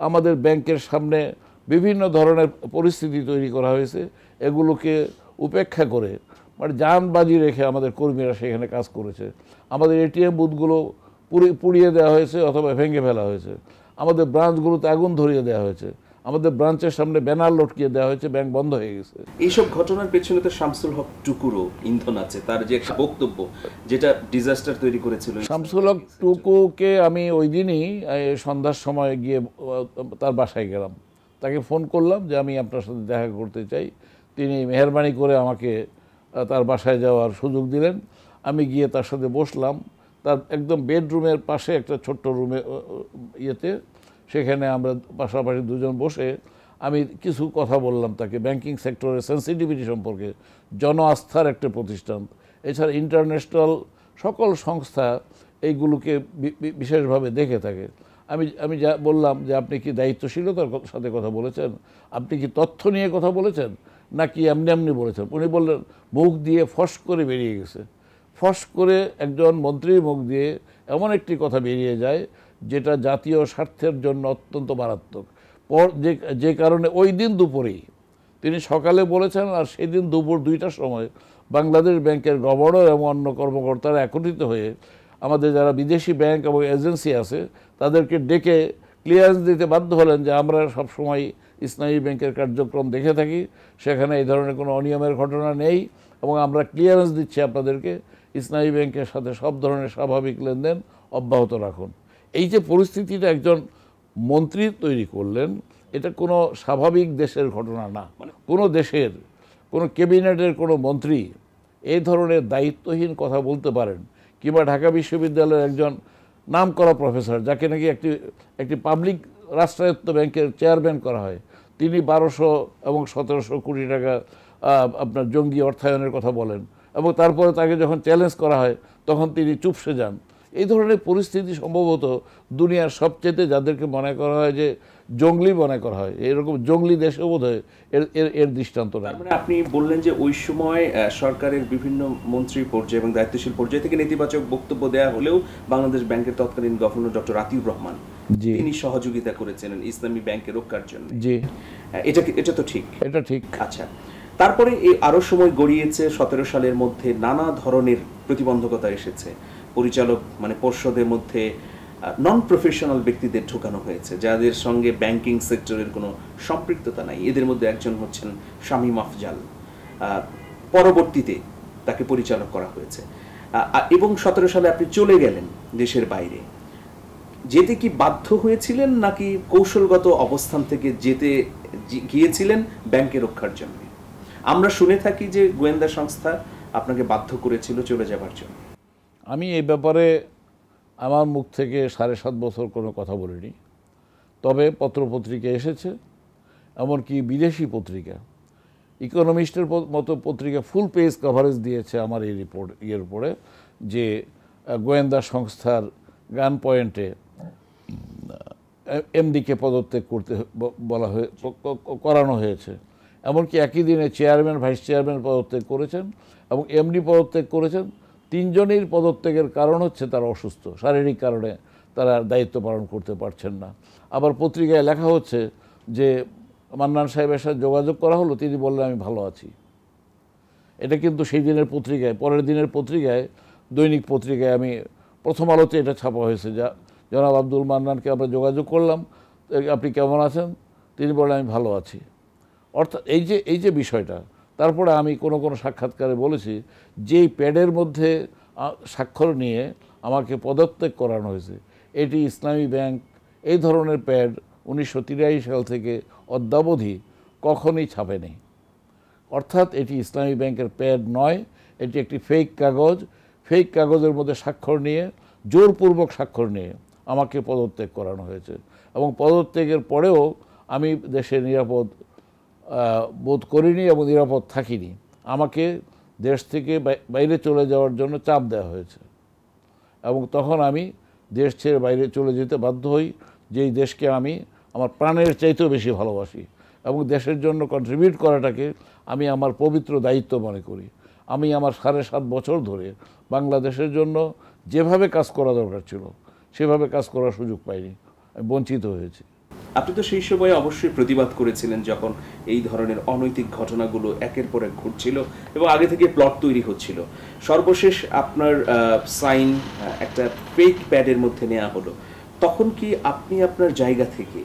আমাদের ব্যাংকের সামনে বিভিন্ন ধরনের পরিস্থিতি তৈরি করা হয়েছে। এগুলোকে উপেক্ষা করে মানে জানবাজি রেখে আমাদের কর্মীরা সেখানে কাজ করেছে। আমাদের এটিএম বুথগুলো পুড়িয়ে দেওয়া হয়েছে অথবা ভেঙে ফেলা হয়েছে, আমাদের ব্রাঞ্চগুলোতে আগুন ধরিয়ে দেওয়া হয়েছে, আমাদের ব্রাঞ্চের সামনে ব্যানার লটকিয়ে দেওয়া হয়েছে, ব্যাংক বন্ধ হয়ে গেছে। এইসব ঘটনার পেছনে তো শামসুল হক টুকুরও ইন্ধন আছে, তার যে একটা বক্তব্য যেটা ডিজাস্টার তৈরি করেছিল। শামসুল হক টুকুকে আমি ওই দিনই সন্ধ্যার সময় গিয়ে তার বাসায় গেলাম, তাকে ফোন করলাম যে আমি আপনার সাথে দেখা করতে চাই। তিনি মেহেরবানি করে আমাকে তার বাসায় যাওয়ার সুযোগ দিলেন। আমি গিয়ে তার সাথে বসলাম, তার একদম বেডরুমের পাশে একটা ছোট্ট রুমে সেখানে আমরা পাশাপাশি দুজন বসে আমি কিছু কথা বললাম তাকে ব্যাংকিং সেক্টরের সেন্সিটিভিটি সম্পর্কে। জন আস্থার একটা প্রতিষ্ঠান, এছাড়া ইন্টারন্যাশনাল সকল সংস্থা এইগুলোকে বিশেষভাবে দেখে থাকে। আমি যা বললাম যে আপনি কি দায়িত্বশীলতার সাথে কথা বলেছেন, আপনি কি তথ্য নিয়ে কথা বলেছেন নাকি এমনি বলেছেন? উনি বললেন মুখ দিয়ে ফস করে বেরিয়ে গেছে। ফস করে একজন মন্ত্রীর মুখ দিয়ে এমন একটি কথা বেরিয়ে যায় যেটা জাতীয় স্বার্থের জন্য অত্যন্ত মারাত্মক। যে কারণে ওই দিন দুপুরেই তিনি সকালে বলেছেন আর সেই দিন দুপুর 2টার সময় বাংলাদেশ ব্যাংকের গভর্নর এবং অন্য কর্মকর্তারা একত্রিত হয়ে আমাদের যারা বিদেশি ব্যাংক এবং এজেন্সি আছে তাদেরকে ডেকে ক্লিয়ারেন্স দিতে বাধ্য হলেন যে আমরা সবসময় ইসলামী ব্যাংকের কার্যক্রম দেখে থাকি, সেখানে এই ধরনের কোনো অনিয়মের ঘটনা নেই এবং আমরা ক্লিয়ারেন্স দিচ্ছি আপনাদেরকে ইসলামী ব্যাংকের সাথে সব ধরনের স্বাভাবিক লেনদেন অব্যাহত রাখুন। এই যে পরিস্থিতিটা একজন মন্ত্রী তৈরি করলেন, এটা কোনো স্বাভাবিক দেশের ঘটনা না। কোনো দেশের কোনো ক্যাবিনেটের কোনো মন্ত্রী এই ধরনের দায়িত্বহীন কথা বলতে পারেন, কিংবা ঢাকা বিশ্ববিদ্যালয়ের একজন নামকরা প্রফেসর যাকে নাকি একটি পাবলিক রাষ্ট্রায়ত্ত ব্যাংকের চেয়ারম্যান করা হয়, তিনি 1200 এবং 1700 কোটি টাকা আপনার জঙ্গি অর্থায়নের কথা বলেন এবং তারপরে তাকে যখন চ্যালেঞ্জ করা হয় তখন তিনি চুপসে যান। এই ধরনের পরিস্থিতি সম্ভবত দুনিয়ার সবচেয়ে যাদেরকে মনে করা হয় যে জঙ্গলি মনে করা হয়, এরকম জঙ্গলি দেশে বোধ হয় এর দৃষ্টান্ত নাই। মানে আপনি বললেন যে ওই সময় সরকারের বিভিন্ন মন্ত্রী পর্যায়ে এবং দায়িত্বশীল পর্যায় থেকে নেতিবাচক বক্তব্য দেওয়া হলেও বাংলাদেশ ব্যাংকের তৎকালীন গভর্নর ডক্টর আতিউর রহমান তিনি সহযোগিতা করেছিলেন ইসলামী ব্যাংকের রক্ষার জন্য। জি, এটা তো ঠিক, এটা ঠিক। আচ্ছা, তারপরে এই আরো সময় গড়িয়েছে, 17 সালের মধ্যে নানা ধরনের প্রতিবন্ধকতা এসেছে, পরিচালক মানে পর্ষদের মধ্যে নন প্রফেশনাল ব্যক্তিদের ঢোকানো হয়েছে যাদের সঙ্গে ব্যাংকিং সেক্টরের কোনো সম্পৃক্ততা নাই। এদের মধ্যে একজন হচ্ছেন শামীম আফজাল, পরবর্তীতে তাকে পরিচালক করা হয়েছে এবং 17 সালে আপনি চলে গেলেন দেশের বাইরে। যেতে কি বাধ্য হয়েছিলেন নাকি কৌশলগত অবস্থান থেকে যেতে গিয়েছিলেন ব্যাংকে রক্ষার জন্য? আমরা শুনে থাকি যে গোয়েন্দা সংস্থা আপনাকে বাধ্য করেছিল চলে যাবার জন্য। আমি এই ব্যাপারে আমার মুখ থেকে 7.5 বছর কোনো কথা বলিনি, তবে পত্রপত্রিকা এসেছে, এমনকি বিদেশি পত্রিকা ইকোনমিস্টের মতো পত্রিকা ফুল পেজ কভারেজ দিয়েছে আমার এই ইয়ের উপরে যে গোয়েন্দা সংস্থার গান পয়েন্টে এমডিকে পদত্যাগ করতে করানো হয়েছে। এমনকি একই দিনে চেয়ারম্যান, ভাইস চেয়ারম্যান পদত্যাগ করেছেন এবং এমডি পদত্যাগ করেছেন। 3 জনেরই পদত্যাগের কারণ হচ্ছে তারা অসুস্থ, শারীরিক কারণে তারা দায়িত্ব পালন করতে পারছেন না। আবার পত্রিকায় লেখা হচ্ছে যে মান্নান সাহেবের সাথে যোগাযোগ করা হলো, তিনি বললেন আমি ভালো আছি। এটা কিন্তু সেই দিনের পত্রিকায়, পরের দিনের পত্রিকায়, দৈনিক পত্রিকায় আমি প্রথম আলোতে এটা ছাপা হয়েছে, যা জনাব আব্দুল মান্নানকে আমরা যোগাযোগ করলাম, আপনি কেমন আছেন, তিনি বললেন আমি ভালো আছি। অর্থাৎ এই যে বিষয়টা, তারপরে আমি কোনো সাক্ষাৎকারে বলেছি যেই প্যাডের মধ্যে স্বাক্ষর নিয়ে আমাকে পদত্যাগ করানো হয়েছে, এটি ইসলামী ব্যাংক এই ধরনের প্যাড 1983 সাল থেকে অদ্যাবধি কখনোই ছাপেনি। অর্থাৎ এটি ইসলামী ব্যাংকের প্যাড নয়, এটি একটি ফেক কাগজ। ফেক কাগজের মধ্যে স্বাক্ষর নিয়ে, জোরপূর্বক স্বাক্ষর নিয়ে আমাকে পদত্যাগ করানো হয়েছে এবং পদত্যাগের পরেও আমি দেশে নিরাপদ বোধ করিনি এবং নিরাপদ থাকিনি। আমাকে দেশ থেকে বাইরে চলে যাওয়ার জন্য চাপ দেওয়া হয়েছে এবং তখন আমি দেশ ছেড়ে বাইরে চলে যেতে বাধ্য হই, যেই দেশকে আমি আমার প্রাণের চাইতেও বেশি ভালোবাসি এবং দেশের জন্য কন্ট্রিবিউট করাটাকে আমি আমার পবিত্র দায়িত্ব মনে করি। আমি আমার 7.5 বছর ধরে বাংলাদেশের জন্য যেভাবে কাজ করা দরকার ছিল সেভাবে কাজ করার সুযোগ পাইনি, আমি বঞ্চিত হয়েছি। আপনি তো সেই সময় অবশ্যই প্রতিবাদ করেছিলেন যখন এই ধরনের অনৈতিক ঘটনাগুলো একের পর এক ঘটছিল এবং আগে থেকে প্লট তৈরি হচ্ছিল। সর্বশেষ আপনার সাইন একটা ফেক প্যাডের মধ্যে নেওয়া হলো, তখন কি আপনি আপনার জায়গা থেকে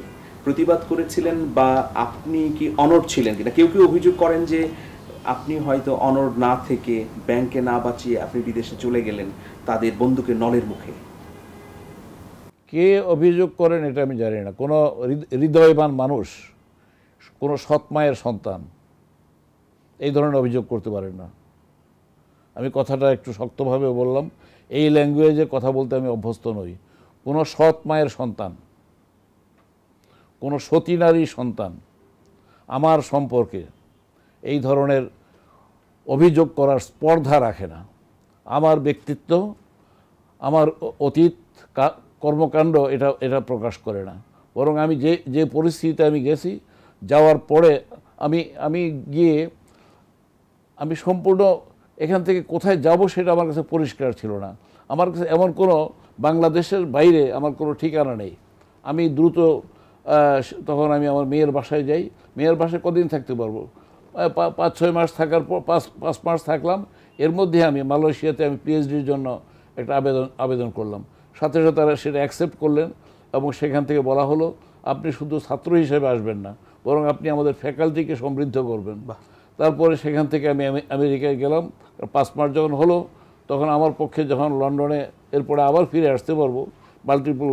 প্রতিবাদ করেছিলেন বা আপনি কি অনড় ছিলেন কিনা? কেউ কেউ অভিযোগ করেন যে আপনি হয়তো অনড় না থেকে ব্যাংকে না বাঁচিয়ে আপনি বিদেশে চলে গেলেন তাদের বন্দুকের নলের মুখে। কে অভিযোগ করেন এটা আমি জানি না। কোনো হৃদয়বান মানুষ, কোনো সৎ মায়ের সন্তান এই ধরনের অভিযোগ করতে পারেন না। আমি কথাটা একটু শক্তভাবে বললাম, এই ল্যাঙ্গুয়েজে কথা বলতে আমি অভ্যস্ত নই। কোনো সৎ মায়ের সন্তান, কোনো সতী নারীর সন্তান আমার সম্পর্কে এই ধরনের অভিযোগ করার স্পর্ধা রাখে না। আমার ব্যক্তিত্ব, আমার অতীত কর্মকাণ্ড এটা প্রকাশ করে না। বরং আমি যে পরিস্থিতিতে আমি গেছি, যাওয়ার পরে আমি গিয়ে আমি সম্পূর্ণ এখান থেকে কোথায় যাব সেটা আমার কাছে পরিষ্কার ছিল না। আমার কাছে এমন কোনো বাংলাদেশের বাইরে আমার কোনো ঠিকানা নেই। আমি দ্রুত তখন আমি আমার মেয়ের বাসায় যাই। মেয়ের বাসায় কদিন থাকতে পারবো? 5-6 মাস থাকার পর 5 মাস থাকলাম। এর মধ্যে আমি মালয়েশিয়াতে আমি পিএইচডির জন্য একটা আবেদন করলাম। সাথে সাথে তারা সেটা অ্যাকসেপ্ট করলেন এবং সেখান থেকে বলা হলো আপনি শুধু ছাত্র হিসেবে আসবেন না, বরং আপনি আমাদের ফ্যাকাল্টিকে সমৃদ্ধ করবেন। তারপরে সেখান থেকে আমি আমেরিকায় গেলাম। 5 মাস যখন হলো তখন আমার পক্ষে যখন লন্ডনে এরপরে আবার ফিরে আসতে পারবো, মাল্টিপল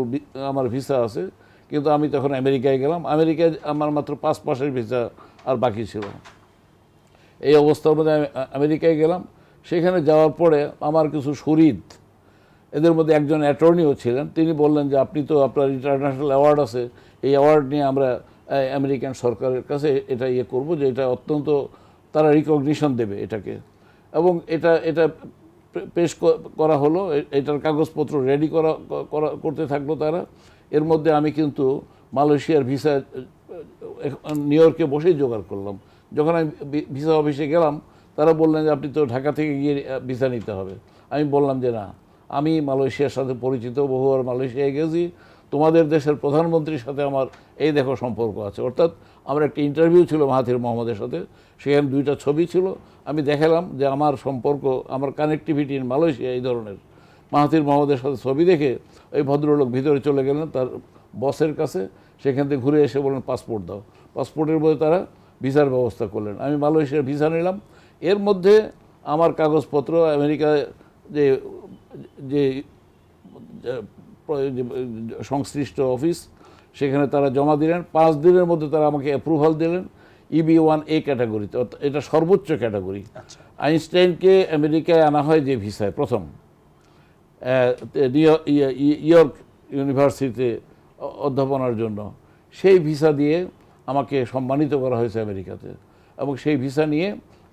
আমার ভিসা আছে, কিন্তু আমি তখন আমেরিকায় গেলাম। আমেরিকায় আমার মাত্র 5 মাসের ভিসা আর বাকি ছিল। এই অবস্থার মধ্যে আমি আমেরিকায় গেলাম। সেখানে যাওয়ার পরে আমার কিছু শরীদ, এদের মধ্যে একজন অ্যাটর্নিও ছিলেন, তিনি বললেন যে আপনি তো আপনার ইন্টারন্যাশনাল অ্যাওয়ার্ড আছে, এই অ্যাওয়ার্ড নিয়ে আমরা আমেরিকান সরকারের কাছে এটা করব যে এটা অত্যন্ত তারা রিকগনিশন দেবে এটাকে। এবং এটা পেশ করা হলো, এটার কাগজপত্র রেডি করতে থাকলো তারা। এর মধ্যে আমি কিন্তু মালয়েশিয়ার ভিসা নিউ ইয়র্কে বসেই জোগাড় করলাম। যখন আমি ভিসা অফিসে গেলাম তারা বললেন যে আপনি তো ঢাকা থেকে গিয়ে ভিসা নিতে হবে। আমি বললাম যে না, আমি মালয়েশিয়ার সাথে পরিচিত, বহুবার মালয়েশিয়ায় গেছি, তোমাদের দেশের প্রধানমন্ত্রীর সাথে আমার এই দেখো সম্পর্ক আছে। অর্থাৎ আমার একটা ইন্টারভিউ ছিল মাহাথির মোহাম্মদের সাথে, সেখানে 2টা ছবি ছিল। আমি দেখালাম যে আমার সম্পর্ক, আমার কানেক্টিভিটি ইন মালয়েশিয়া এই ধরনের। মাহাথির মোহাম্মদের সাথে ছবি দেখে ওই ভদ্রলোক ভিতরে চলে গেলেন তার বসের কাছে, সেখান থেকে ঘুরে এসে বললেন পাসপোর্ট দাও। পাসপোর্টের মধ্যে তারা ভিসার ব্যবস্থা করলেন। আমি মালয়েশিয়ার ভিসা নিলাম। এর মধ্যে আমার কাগজপত্র আমেরিকায় যে যে সংশ্লিষ্ট অফিস সেখানে তারা জমা দিলেন। 5 দিনের মধ্যে তারা আমাকে অ্যাপ্রুভাল দিলেন EB1A ক্যাটাগরিতে। এটা সর্বোচ্চ ক্যাটাগরি। আইনস্টাইনকে আমেরিকায় আনা হয় যে ভিসায় প্রথম, ইয়র্ক ইউনিভার্সিটিতে অধ্যাপনার জন্য, সেই ভিসা দিয়ে আমাকে সম্মানিত করা হয়েছে আমেরিকাতে। এবং সেই ভিসা নিয়ে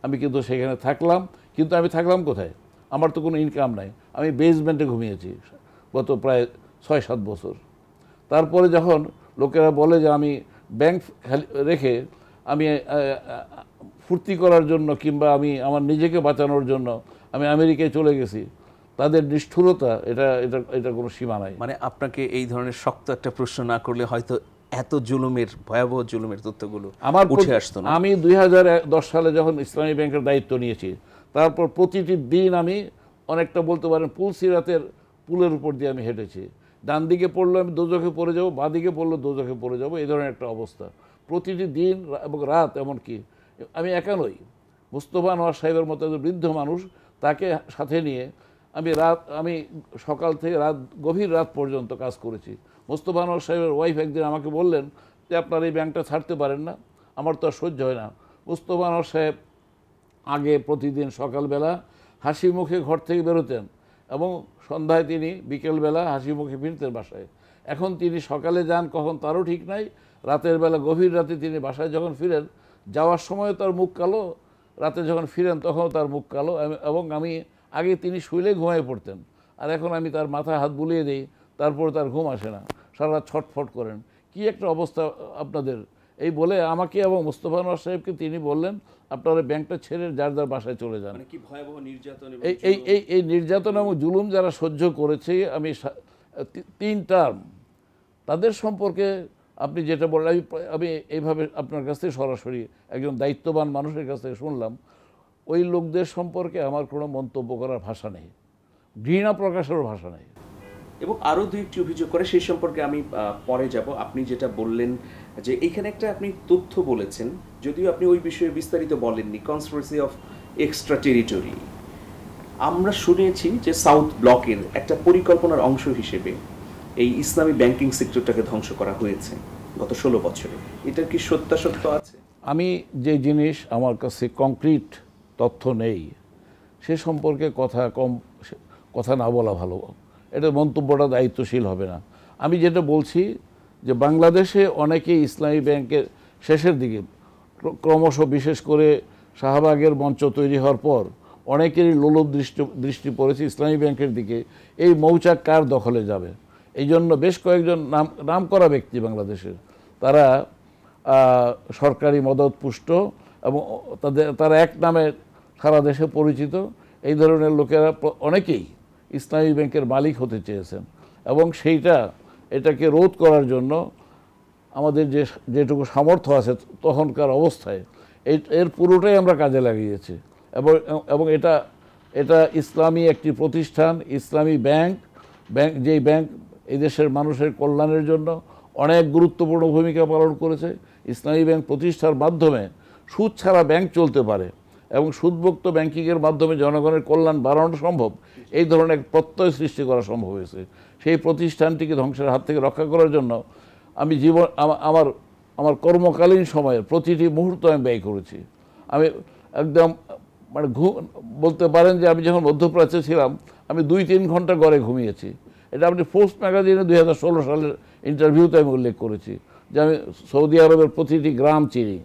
আমি কিন্তু সেখানে থাকলাম। কিন্তু আমি থাকলাম কোথায়? আমার তো কোনো ইনকাম নাই। আমি বেসমেন্টে ঘুমিয়েছি গত প্রায় 6-7 বছর। তারপরে যখন লোকেরা বলে যে আমি ব্যাংক রেখে আমি ফুর্তি করার জন্য কিংবা আমি আমার নিজেকে বাঁচানোর জন্য আমি আমেরিকায় চলে গেছি, তাদের নিষ্ঠুরতা এটা কোনো সীমা নাই। মানে আপনাকে এই ধরনের শক্ত একটা প্রশ্ন না করলে হয়তো এত ভয়াবহ জুলুমের তথ্যগুলো আমার উঠে আসতো না। আমি 2010 সালে যখন ইসলামী ব্যাংকের দায়িত্ব নিয়েছি, তারপর প্রতিটি দিন আমি অনেকটা বলতে পারেন পুলসিরাতের পুলের উপর দিয়ে আমি হেঁটেছি। ডান দিকে পড়লে আমি দোজখে পড়ে যাব, বাঁ দিকে পড়লে দোজখে পড়ে যাব, এই ধরনের একটা অবস্থা প্রতিটি দিন এবং রাত। এমনকি আমি একা নই, মুস্তফা আনোয়ার সাহেবের মতো বৃদ্ধ মানুষ, তাকে সাথে নিয়ে আমি সকাল থেকে গভীর রাত পর্যন্ত কাজ করেছি। মুস্তফা আনোয়ার সাহেবের ওয়াইফ একদিন আমাকে বললেন যে আপনার এই ব্যাংকটা ছাড়তে পারেন না, আমার তো আর সহ্য হয় না। মুস্তফা আনোয়ার সাহেব আগে প্রতিদিন সকালবেলা হাসি মুখে ঘর থেকে বেরোতেন এবং সন্ধ্যায় তিনি বিকেলবেলা হাসি মুখে ফিরতেন বাসায়। এখন তিনি সকালে যান কখন তারও ঠিক নাই, রাতের বেলা গভীর রাতে তিনি বাসায় যখন ফিরেন, যাওয়ার সময় তার মুখ কালো, রাতে যখন ফিরেন তখনও তার মুখ কালো। এবং আমি আগে তিনি শুইলে ঘুমিয়ে পড়তেন, আর এখন আমি তার মাথায় হাত বুলিয়ে দিই, তারপর তার ঘুম আসে না, সারা রাত ছটফট করেন। কি একটা অবস্থা আপনাদের! এই বলে আমাকে এবং মুস্তফা আনোয়ার সাহেবকে তিনি বললেন আপনারা ব্যাংকটা ছেড়ে যার যার বাসায় চলে যান। কি ভয়াবহ নির্যাতন! এই নির্যাতন এবং জুলুম যারা সহ্য করেছে, আমি 3 টার্ম তাদের সম্পর্কে আপনি যেটা বললেন, আমি এইভাবে আপনার কাছ থেকে সরাসরি একজন দায়িত্ববান মানুষের কাছ থেকে শুনলাম। ওই লোকদের সম্পর্কে আমার কোনো মন্তব্য করার ভাষা নেই, ঘৃণা প্রকাশেরও ভাষা নেই। এবং আরও 2-1টি অভিযোগ করে সেই সম্পর্কে আমি পরে যাব। আপনি যেটা বললেন যে এইখানে একটা আপনি তথ্য বলেছেন, যদিও আপনি ওই বিষয়ে বিস্তারিত বলেননি, কনস্পিরেসি অফ এক্সট্রা টেরিটরি। আমরা শুনেছি যে সাউথ ব্লকের একটা পরিকল্পনার অংশ হিসেবে এই ইসলামী ব্যাংকিং সেক্টরটাকে ধ্বংস করা হয়েছে গত 16 বছরে। এটার কি সত্যাসত্য আছে? আমি যে জিনিস আমার কাছে কংক্রিট তথ্য নেই সে সম্পর্কে কথা না বলা ভালো। এটা মন্তব্যটা দায়িত্বশীল হবে না। আমি যেটা বলছি যে বাংলাদেশে অনেকেই ইসলামী ব্যাংকের শেষের দিকে ক্রমশ, বিশেষ করে শাহবাগের মঞ্চ তৈরি হওয়ার পর অনেকেরই লোলুপ দৃষ্টি পড়েছে ইসলামী ব্যাংকের দিকে, এই মৌচাক কার দখলে যাবে। এই জন্য বেশ কয়েকজন নামকরা ব্যক্তি বাংলাদেশের, তারা সরকারি মদতপুষ্ট এবং তারা এক নামে সারা দেশে পরিচিত, এই ধরনের লোকেরা অনেকেই ইসলামী ব্যাংকের মালিক হতে চেয়েছেন। এবং এটাকে রোধ করার জন্য আমাদের যেটুকু সামর্থ্য আছে তখনকার অবস্থায় এর পুরোটাই আমরা কাজে লাগিয়েছি। এবং এটা এটা ইসলামী একটি প্রতিষ্ঠান, ইসলামী ব্যাংক, যেই ব্যাংক এদেশের মানুষের কল্যাণের জন্য অনেক গুরুত্বপূর্ণ ভূমিকা পালন করেছে। ইসলামী ব্যাংক প্রতিষ্ঠার মাধ্যমে সুদ ছাড়া ব্যাংক চলতে পারে এবং সুদমুক্ত ব্যাংকিংয়ের মাধ্যমে জনগণের কল্যাণ বাড়ানো সম্ভব, এই ধরনের এক প্রত্যয় সৃষ্টি করা সম্ভব হয়েছে। সেই প্রতিষ্ঠানটিকে ধ্বংসের হাত থেকে রক্ষা করার জন্য আমি আমার কর্মকালীন সময়ের প্রতিটি মুহূর্ত আমি ব্যয় করেছি। আমি একদম মানে বলতে পারেন যে আমি যখন মধ্যপ্রাচ্যে ছিলাম আমি 2-3 ঘন্টা গড়ে ঘুমিয়েছি। এটা আপনি পোস্ট ম্যাগাজিনে 2016 সালের ইন্টারভিউতে আমি উল্লেখ করেছি যে আমি সৌদি আরবের প্রতিটি গ্রাম চিনি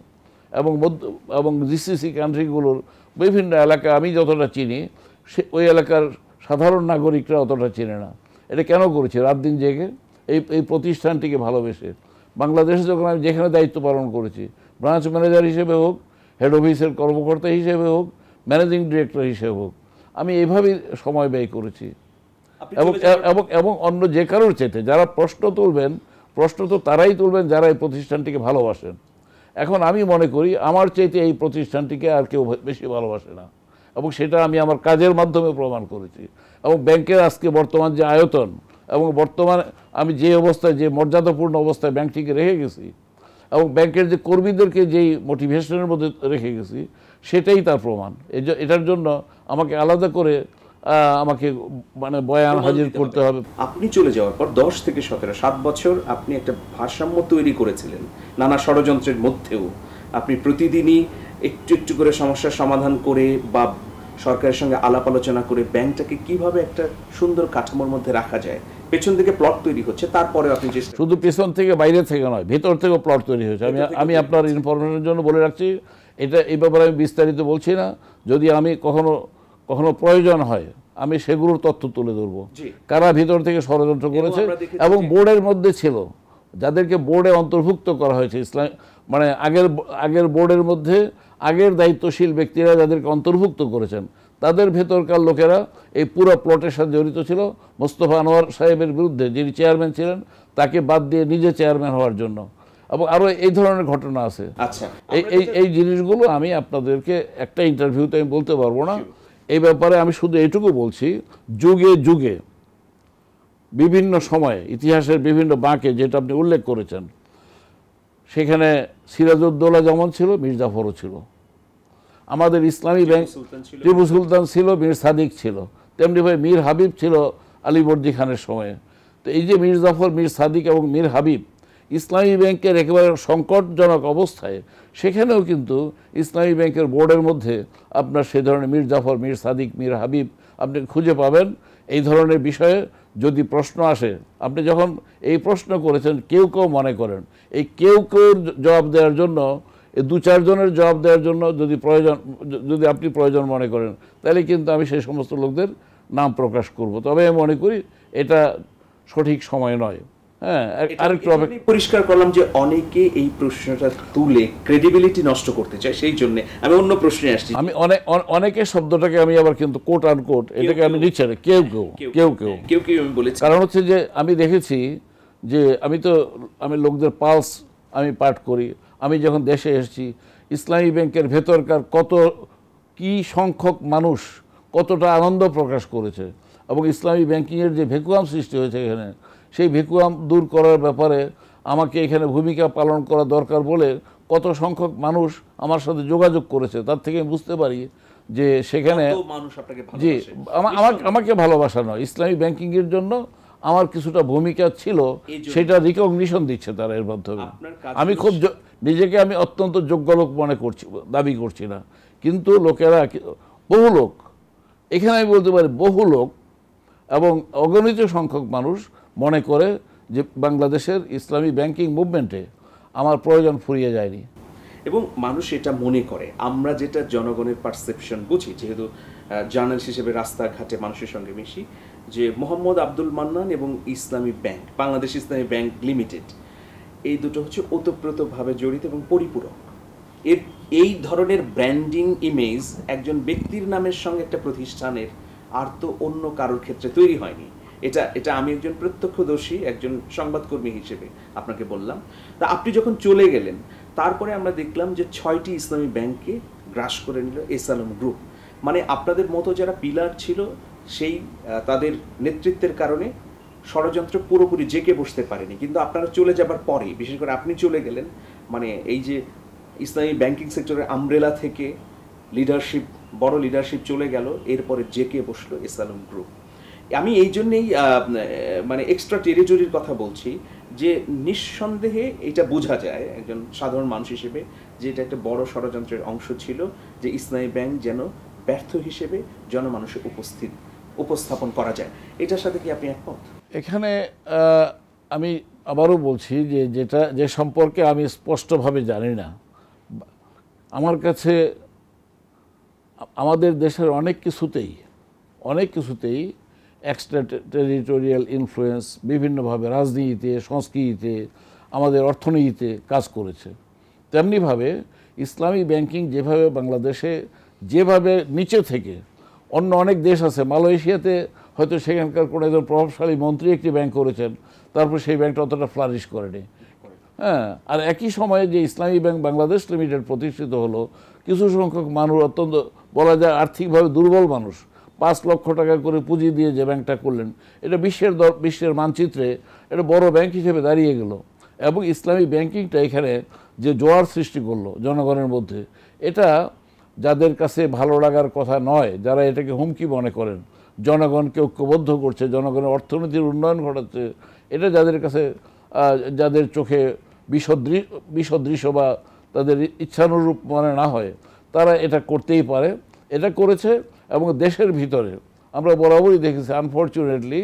এবং জিসিসি কান্ট্রিগুলোর বিভিন্ন এলাকা আমি যতটা চিনি ওই এলাকার সাধারণ নাগরিকরা অতটা চেনে না। এটা কেন করেছি? রাত দিন জেগে এই প্রতিষ্ঠানটিকে ভালোবেসে। বাংলাদেশে যখন আমি যেখানে দায়িত্ব পালন করেছি, ব্রাঞ্চ ম্যানেজার হিসেবে হোক, হেড অফিসের কর্মকর্তা হিসেবে হোক, ম্যানেজিং ডিরেক্টর হিসেবে হোক, আমি এইভাবেই সময় ব্যয় করেছি। এবং অন্য যে কারোর চাইতে যারা প্রশ্ন তুলবেন, প্রশ্ন তো তারাই তুলবেন যারা এই প্রতিষ্ঠানটিকে ভালোবাসেন। এখন আমি মনে করি আমার চাইতে এই প্রতিষ্ঠানটিকে আর কেউ বেশি ভালোবাসে না, এবং সেটা আমি আমার কাজের মাধ্যমে প্রমাণ করেছি। এবং ব্যাংকের আজকে বর্তমান যে আয়তন এবং বর্তমানে আমি যে অবস্থায়, যে মর্যাদাপূর্ণ অবস্থায় ব্যাংকটিকে রেখে গেছি এবং ব্যাংকের যে কর্মীদেরকে যেই মোটিভেশনের মধ্যে রেখে গেছি, সেটাই তার প্রমাণ। এটার জন্য আমাকে আলাদা করে আমাকে মানে বয়ান হাজির করতে হবে। আপনি চলে যাওয়ার পর 10 থেকে 7 বছর আপনি একটা ভারসাম্য তৈরি করেছিলেন নানা ষড়যন্ত্রের মধ্যেও। আপনি প্রতিদিনই একটু একটু করে সমস্যার সমাধান করে বা সরকারের সঙ্গে আলাপ আলোচনা করে ব্যাংকটাকে কিভাবে একটা সুন্দর কাঠামোর মধ্যে রাখা যায়, পেছন থেকে প্লট তৈরি হচ্ছে, তারপরে আপনি শুধু পেছন থেকে বাইরে থেকে নয়, ভেতর থেকেও প্লট তৈরি হয়েছে। আমি আপনার ইনফরমেশনের জন্য বলে রাখছি, এই ব্যাপারে আমি বিস্তারিত বলছি না। যদি আমি কখনো প্রয়োজন হয় আমি সেগুলোর তথ্য তুলে ধরবো, কারা ভিতর থেকে ষড়যন্ত্র করেছে। এবং বোর্ডের মধ্যে ছিল, যাদেরকে বোর্ডে অন্তর্ভুক্ত করা হয়েছে, ইসলাম মানে আগের বোর্ডের মধ্যে আগের দায়িত্বশীল ব্যক্তিরা যাদেরকে অন্তর্ভুক্ত করেছেন, তাদের ভেতরকার লোকেরা এই পুরো প্লটের সাথে জড়িত ছিল। মোস্তফা আনোয়ার সাহেবের বিরুদ্ধে, যিনি চেয়ারম্যান ছিলেন, তাকে বাদ দিয়ে নিজে চেয়ারম্যান হওয়ার জন্য, এবং আরও এই ধরনের ঘটনা আছে। আচ্ছা, এই জিনিসগুলো আমি আপনাদেরকে একটা ইন্টারভিউতে আমি বলতে পারবো না। এই ব্যাপারে আমি শুধু এইটুকু বলছি, যুগে যুগে বিভিন্ন সময়ে ইতিহাসের বিভিন্ন বাঁকে যেটা আপনি উল্লেখ করেছেন, সেখানে সিরাজউদ্দৌলা যেমন ছিল, মীর জাফরও ছিল। আমাদের ইসলামী ব্যাংক টিপু সুলতান ছিল, মীর সাদিক ছিল, তেমনিভাবে মীর হাবিব ছিল আলীবর্দী খানের সময়ে। তো এই যে মীর জাফর, মীর সাদিক এবং মীর হাবিব ইসলামী ব্যাংকের একেবারে সংকটজনক অবস্থায়, সেখানেও কিন্তু ইসলামী ব্যাংকের বোর্ডের মধ্যে আপনার সে ধরনের মীর জাফর, মীর সাদিক, মীর হাবিব আপনি খুঁজে পাবেন। এই ধরনের বিষয়ে যদি প্রশ্ন আসে, আপনি যখন এই প্রশ্ন করেছেন, কেউ মনে করেন এই কেউ জবাব দেওয়ার জন্য, এই 2-4 জনের জবাব দেওয়ার জন্য যদি আপনি প্রয়োজন মনে করেন, তাহলে কিন্তু আমি সেই সমস্ত লোকদের নাম প্রকাশ করব। তবে আমি মনে করি এটা সঠিক সময় নয়। হ্যাঁ, আরেকটু পরিষ্কার করলাম যে অনেকে এই প্রশ্নটা তুলে ক্রেডিবিলিটি নষ্ট করতে চায়, সেই জন্য আমি অন্য প্রশ্নে আসছি। আমি অনেকে শব্দটাকে আমি আবার কিন্তু কোট আন কোট এটাকে আমি নিচ্ছি না, কেউ আমি বলেছি। কারণ হচ্ছে যে আমি দেখেছি যে আমি লোকদের পালস আমি পাঠ করি। আমি যখন দেশে এসেছি, ইসলামী ব্যাংকের ভেতরকার কি সংখ্যক মানুষ কতটা আনন্দ প্রকাশ করেছে, এবং ইসলামী ব্যাংকিংয়ের যে ভ্যাকুয়াম সৃষ্টি হয়েছে এখানে, সেই ভ্যাকুয়াম দূর করার ব্যাপারে আমাকে এখানে ভূমিকা পালন করা দরকার বলে কত সংখ্যক মানুষ আমার সাথে যোগাযোগ করেছে। তার থেকে আমি বুঝতে পারি যে সেখানে জি আমাকে ভালোবাসা নয়, ইসলামী ব্যাংকিংয়ের জন্য আমার কিছুটা ভূমিকা ছিল, সেটা রিকগনিশন দিচ্ছে তারা এর মাধ্যমে। আমি নিজেকে আমি অত্যন্ত যোগ্য লোক দাবি করছি না, কিন্তু লোকেরা, বহু লোক, এখানে আমি বলতে পারি বহু লোক এবং অগণিত সংখ্যক মানুষ মনে করে যে বাংলাদেশের ইসলামী ব্যাংকিং মুভমেন্টে আমার প্রয়োজন ফুরিয়ে যায়নি। এবং মানুষ এটা মনে করে, আমরা যেটা জনগণের পারসেপশন বুঝি, যেহেতু জার্নালিস্ট হিসেবে রাস্তাঘাটে মানুষের সঙ্গে মিশি, যে মোহাম্মদ আব্দুল মান্নান এবং ইসলামী ব্যাংক, বাংলাদেশ ইসলামী ব্যাংক লিমিটেড, এই দুটো হচ্ছে ওতপ্রোতভাবে জড়িত এবং পরিপূরক। এই ধরনের ব্র্যান্ডিং ইমেজ একজন ব্যক্তির নামের সঙ্গে একটা প্রতিষ্ঠানের আর তো অন্য কারোর ক্ষেত্রে তৈরি হয়নি। এটা আমি একজন প্রত্যক্ষদর্শী, একজন সংবাদকর্মী হিসেবে আপনাকে বললাম। তা আপনি যখন চলে গেলেন, তারপরে আমরা দেখলাম যে 6টি ইসলামী ব্যাংককে গ্রাস করে নিল এস আলম গ্রুপ। মানে আপনাদের মতো যারা পিলার ছিল সেই তাদের নেতৃত্বের কারণে ষড়যন্ত্র পুরোপুরি জেকে বসতে পারেনি, কিন্তু আপনারা চলে যাবার পরে, বিশেষ করে আপনি চলে গেলেন, মানে এই যে ইসলামী ব্যাংকিং সেক্টরের আমব্রেলা থেকে লিডারশিপ, বড় লিডারশিপ চলে গেল, এরপরে জেকে বসলো এসএলএম গ্রুপ। আমি এই জন্যেই মানে এক্সট্রা টেরিটরির কথা বলছি যে নিঃসন্দেহে এটা বোঝা যায় একজন সাধারণ মানুষ হিসেবে যে এটা একটা বড় ষড়যন্ত্রের অংশ ছিল, যে ইসলামী ব্যাংক যেন ব্যর্থ হিসেবে জনমানুষে উপস্থাপন করা যায়। এটার সাথে কি আপনি একমত? এখানে আমি আবারও বলছি যে যে সম্পর্কে আমি স্পষ্টভাবে জানি না, আমার কাছে আমাদের দেশের অনেক কিছুতেই এক্সট্রা টেরিটোরিয়াল ইনফ্লুয়েন্স বিভিন্নভাবে রাজনীতিতে, সংস্কৃতিতে, আমাদের অর্থনীতিতে কাজ করেছে। তেমনিভাবে ইসলামী ব্যাংকিং যেভাবে বাংলাদেশে যেভাবে নিচে থেকে, অন্য অনেক দেশ আছে, মালয়েশিয়াতে হয়তো সেখানকার কোনো একজন প্রভাবশালী মন্ত্রী একটি ব্যাংক করেছেন, তারপর সেই ব্যাংকটা অতটা ফ্লারিশ করেনি। হ্যাঁ, আর একই সময়ে যে ইসলামী ব্যাংক বাংলাদেশ লিমিটেড প্রতিষ্ঠিত হলো, কিছু সংখ্যক মানুষ, অত্যন্ত বলা যায় আর্থিকভাবে দুর্বল মানুষ, 5 লক্ষ টাকা করে পুঁজি দিয়ে যে ব্যাংকটা করলেন, এটা বিশ্বের মানচিত্রে এটা বড় ব্যাংক হিসেবে দাঁড়িয়ে গেল। এবং ইসলামী ব্যাংকিংটা এখানে যে জোয়ার সৃষ্টি করলো জনগণের মধ্যে, এটা যাদের কাছে ভালো লাগার কথা নয়, যারা এটাকে হুমকি মনে করেন, জনগণকে ঐক্যবদ্ধ করছে, জনগণের অর্থনীতির উন্নয়ন ঘটাচ্ছে, এটা যাদের কাছে, যাদের চোখে বিসদৃশ্য বা তাদের ইচ্ছানুরূপ মনে না হয়, তারা এটা করতেই পারে। এটা করেছে। এবং দেশের ভিতরে আমরা বরাবরই দেখেছি, আনফর্চুনেটলি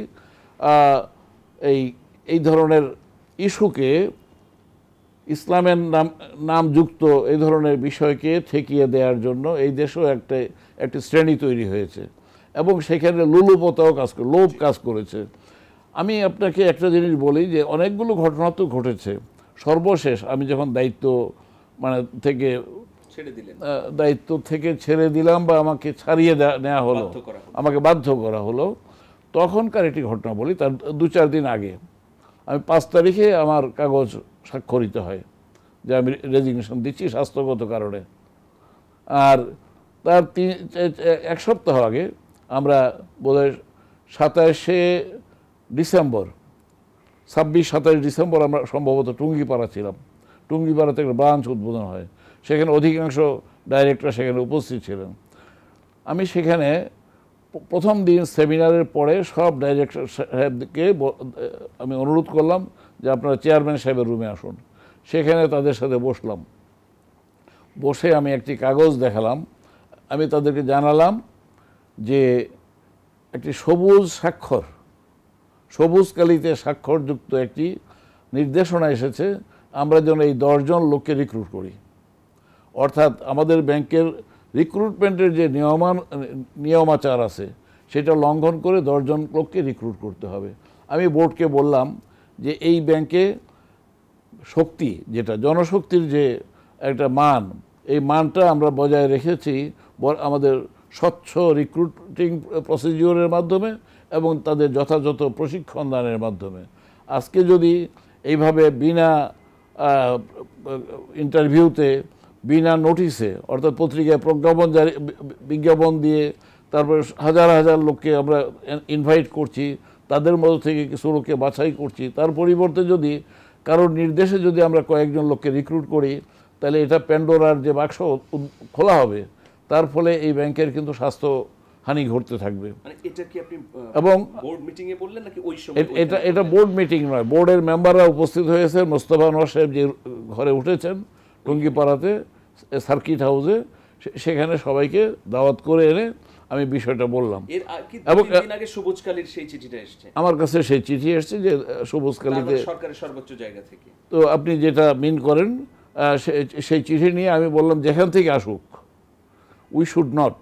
এই ধরনের ইস্যুকে, ইসলামের নামযুক্ত এই ধরনের বিষয়কে ঠেকিয়ে দেওয়ার জন্য এই দেশেও একটি শ্রেণী তৈরি হয়েছে এবং সেখানে লোভ কাজ করেছে। আমি আপনাকে একটা জিনিস বলি যে অনেকগুলো ঘটনা তো ঘটেছে। সর্বশেষ আমি যখন দায়িত্ব থেকে ছেড়ে দিলাম বা আমাকে ছাড়িয়ে নেওয়া হলো, আমাকে বাধ্য করা হলো, তখনকার একটি ঘটনা বলি। তার 2-4 দিন আগে আমি 5 তারিখে আমার কাগজ স্বাক্ষরিত হয় যে আমি রেজিগনেশন দিচ্ছি স্বাস্থ্যগত কারণে। আর তার 1 সপ্তাহ আগে আমরা বোধহয় 26 ডিসেম্বর আমরা সম্ভবত টুঙ্গিপাড়া ছিলাম। টুঙ্গিপাড়াতে একটা ব্রাঞ্চ উদ্বোধন হয়, সেখানে অধিকাংশ ডাইরেক্টর সেখানে উপস্থিত ছিলেন। আমি সেখানে প্রথম দিন সেমিনারের পরে সব ডাইরেক্টর সাহেবকে আমি অনুরোধ করলাম যে আপনারা চেয়ারম্যান সাহেবের রুমে আসুন। সেখানে তাদের সাথে বসলাম। বসে আমি একটি কাগজ দেখালাম। আমি তাদেরকে জানালাম যে একটি সবুজ কালিতে স্বাক্ষরযুক্ত একটি নির্দেশনা এসেছে, আমরা যেন এই 10 জন লোককে রিক্রুট করি। অর্থাৎ আমাদের ব্যাংকের রিক্রুটমেন্টের যে নিয়মাচার আছে সেটা লঙ্ঘন করে 10 জন লোককে রিক্রুট করতে হবে। আমি বোর্ডকে বললাম যে এই ব্যাংকে শক্তি, যেটা জনশক্তির যে একটা মান, এই মানটা আমরা বজায় রেখেছি আমাদের স্বচ্ছ রিক্রুটিং প্রসিডিওরের মাধ্যমে এবং তাদের যথাযথ প্রশিক্ষণ দানের মাধ্যমে। আজকে যদি এইভাবে বিনা ইন্টারভিউতে, বিনা নোটিসে, অর্থাৎ পত্রিকায় বিজ্ঞাপন দিয়ে তারপর হাজার হাজার লোককে আমরা ইনভাইট করছি, তাদের মধ্য থেকে কিছু লোককে বাছাই করছি, তার পরিবর্তে যদি কারোর নির্দেশে যদি আমরা কয়েকজন লোককে রিক্রুট করি, তাহলে এটা প্যান্ডোরার যে বাক্স খোলা হবে, তার ফলে এই ব্যাংকের কিন্তু স্বাস্থ্যহানি ঘটতে থাকবে। এবং এটা বোর্ড মিটিং নয়, বোর্ডের মেম্বাররা উপস্থিত হয়েছে। মোস্তফা আনোয়ার সাহেব যে ঘরে উঠেছেন টুঙ্গিপাড়াতে সার্কিট হাউসে, সেখানে সবাইকে দাওয়াত করে এনে আমি বিষয়টা বললাম। এবং আমার কাছে সেই চিঠি এসছে যে সবুজকালীতে সরকারের সর্বোচ্চ জায়গা থেকে। তো আপনি যেটা মিন করেন সেই চিঠি নিয়ে আমি বললাম যেখান থেকে আসুক, উই শুড নট,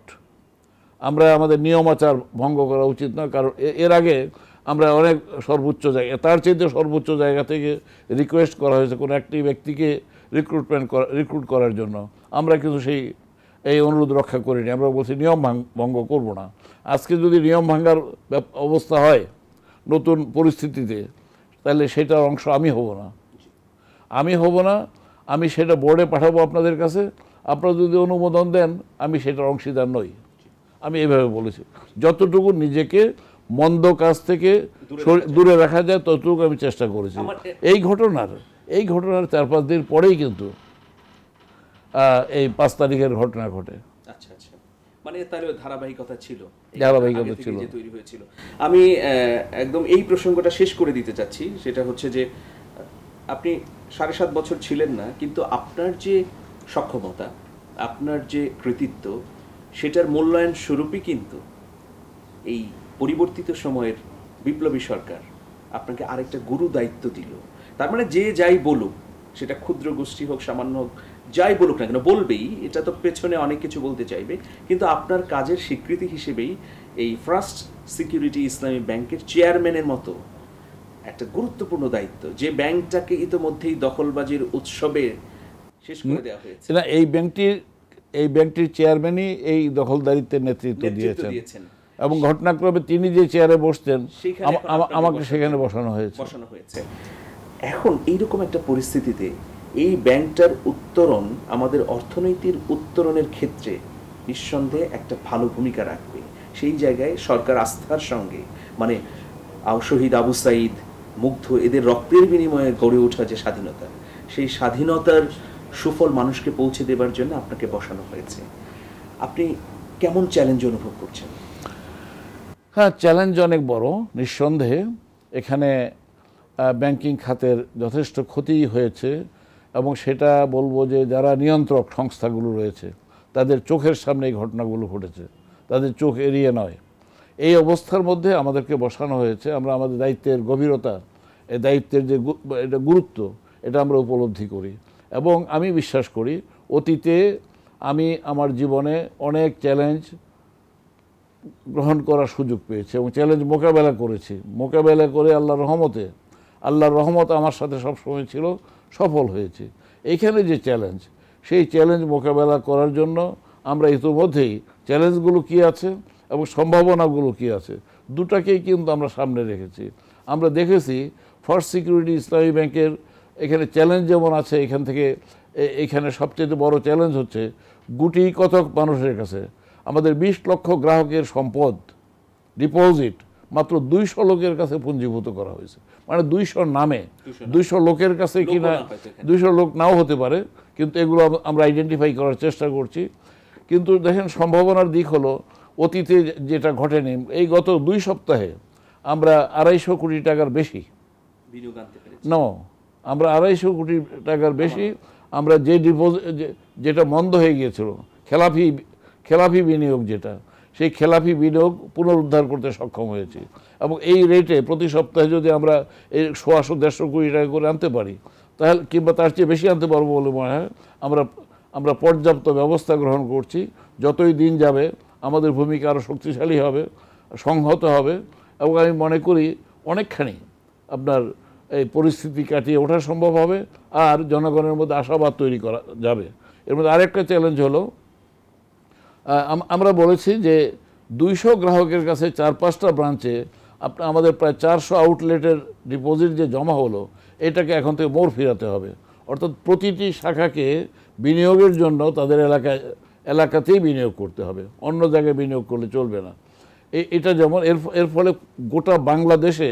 আমরা আমাদের নিয়মাচার ভঙ্গ করা উচিত নয়। কারণ এর আগে আমরা অনেক সর্বোচ্চ জায়গা, তার চাইতে সর্বোচ্চ জায়গা থেকে রিকোয়েস্ট করা হয়েছে কোনো একটি ব্যক্তিকে রিক্রুট করার জন্য। আমরা কিন্তু এই অনুরোধ রক্ষা করিনি। আমরা বলছি নিয়ম ভঙ্গ করব না। আজকে যদি নিয়ম ভাঙ্গার অবস্থা হয় নতুন পরিস্থিতিতে, তাহলে সেটার অংশ আমি হব না। আমি সেটা বোর্ডে পাঠাবো আপনাদের কাছে। আপনারা যদি অনুমোদন দেন, আমি সেটার অংশীদার নই। আমি এইভাবে বলেছি, যতটুকু নিজেকে মন্দ কাজ থেকে দূরে রাখা যায় ততটুকু আমি চেষ্টা করেছি। এই ঘটনার 4-5 দিন পরেই কিন্তু এই 5 তারিখের ঘটনা ঘটে। আচ্ছা আচ্ছা, মানে তাহলে ধারাবাহিকতা ছিল, তৈরি হয়েছিল। আমি একদম এই প্রসঙ্গটা শেষ করে দিতে চাচ্ছি, সেটা হচ্ছে যে আপনি 7.5 বছর ছিলেন না, কিন্তু আপনার যে সক্ষমতা, আপনার যে কৃতিত্ব, সেটার মূল্যায়ন স্বরূপই কিন্তু এই পরিবর্তিত সময়ের বিপ্লবী সরকার আপনাকে আরেকটা গুরু দায়িত্ব দিল। তার মানে যে যাই বলুক, সেটা ক্ষুদ্র গোষ্ঠী হোক, সামান্য হোক, যাই বলুক না কেন, বলবেই, এটা তো পেছনে অনেক কিছু বলতে চাইবে, কিন্তু আপনার কাজের স্বীকৃতি হিসেবেই এই ফার্স্ট সিকিউরিটি ইসলামী ব্যাংকের চেয়ারম্যানের মতো একটা গুরুত্বপূর্ণ দায়িত্ব, যে ব্যাংকটাকে ইতোমধ্যেই দখলবাজির উৎসবে শেষ করে দেওয়া হয়েছে। না, এই ব্যাংকটির চেয়ারম্যানই এই দখলদারিত্বের নেতৃত্ব দিয়েছেন এবং ঘটনাক্রমে তিনি যে চেয়ারে বসতেন আমাকে সেখানে বসানো হয়েছে। এখন এইরকম একটা পরিস্থিতিতে এই ব্যাংকটার উত্তরণ আমাদের অর্থনীতির উত্তরণের ক্ষেত্রে নিঃসন্দেহে একটা ভালো ভূমিকা রাখবে। সেই জায়গায় সরকার আস্থার সঙ্গে, মানে শহীদ আবু সাঈদ, মুগ্ধ, এদের রক্তের বিনিময়ে গড়ে ওঠা যে স্বাধীনতা, সেই স্বাধীনতার সুফল মানুষকে পৌঁছে দেবার জন্য আপনাকে বসানো হয়েছে। আপনি কেমন চ্যালেঞ্জ অনুভব করছেন? হ্যাঁ, চ্যালেঞ্জ অনেক বড় নিঃসন্দেহে। এখানে ব্যাংকিং খাতের যথেষ্ট ক্ষতি হয়েছে এবং সেটা বলবো যে যারা নিয়ন্ত্রক সংস্থাগুলো রয়েছে তাদের চোখের সামনে এই ঘটনাগুলো ঘটেছে, তাদের চোখ এড়িয়ে নয়। এই অবস্থার মধ্যে আমাদেরকে বসানো হয়েছে। আমরা আমাদের দায়িত্বের গভীরতা, এই দায়িত্বের যে এটা গুরুত্ব, এটা আমরা উপলব্ধি করি এবং আমি বিশ্বাস করি অতীতে আমি আমার জীবনে অনেক চ্যালেঞ্জ গ্রহণ করার সুযোগ পেয়েছি এবং চ্যালেঞ্জ মোকাবেলা করেছি। মোকাবেলা করে আল্লাহর রহমত আমার সাথে সবসময় ছিল, সফল হয়েছে। এইখানে যে চ্যালেঞ্জ, সেই চ্যালেঞ্জ মোকাবেলা করার জন্য আমরা ইতিমধ্যেই চ্যালেঞ্জগুলো কী আছে এবং সম্ভাবনাগুলো কী আছে দুটাকেই কিন্তু আমরা সামনে রেখেছি। আমরা দেখেছি ফার্স্ট সিকিউরিটি ইসলামী ব্যাংকের এখানে চ্যালেঞ্জ যেমন আছে, এখানে সবচেয়ে বড় চ্যালেঞ্জ হচ্ছে গুটি কতক মানুষের কাছে আমাদের 20 লক্ষ গ্রাহকের সম্পদ ডিপোজিট মাত্র 200 লোকের কাছে পুঞ্জীভূত করা হয়েছে। মানে 200 নামে 200 লোকের কাছে কিনা, 200 লোক নাও হতে পারে, কিন্তু এগুলো আমরা আইডেন্টিফাই করার চেষ্টা করছি। কিন্তু দেখেন, সম্ভাবনার দিক হলো অতীতে যেটা ঘটেনি, এই গত 2 সপ্তাহে আমরা 250 কোটি টাকার বেশি আমরা 250 কোটি টাকার বেশি আমরা যে ডিপোজিট, যেটা বন্ধ হয়ে গিয়েছিল, খেলাফি বিনিয়োগ, যেটা সেই খেলাফি বিনিয়োগ পুনরুদ্ধার করতে সক্ষম হয়েছি। এবং এই রেটে প্রতি সপ্তাহে যদি আমরা এই 100-150 কোটি টাকা করে আনতে পারি, তাহলে কিংবা তার চেয়ে বেশি আনতে পারবো বলে মনে হয়। আমরা পর্যাপ্ত ব্যবস্থা গ্রহণ করছি। যতই দিন যাবে আমাদের ভূমিকা আরও শক্তিশালী হবে, সংহত হবে এবং আমি মনে করি অনেকখানি আপনার এই পরিস্থিতি কাটিয়ে ওঠা সম্ভব হবে আর জনগণের মধ্যে আশাবাদ তৈরি করা যাবে। এর মধ্যে আরেকটা চ্যালেঞ্জ হলো, আমরা বলেছি যে 200 গ্রাহকের কাছে 4-5টা ব্রাঞ্চে আমাদের প্রায় 400 আউটলেটের ডিপোজিট যে জমা হলো, এটাকে এখন থেকে মোড় ফিরাতে হবে। অর্থাৎ প্রতিটি শাখাকে বিনিয়োগের জন্য তাদের এলাকাতেই বিনিয়োগ করতে হবে, অন্য জায়গায় বিনিয়োগ করলে চলবে না। এটা যেমন এর ফলে গোটা বাংলাদেশে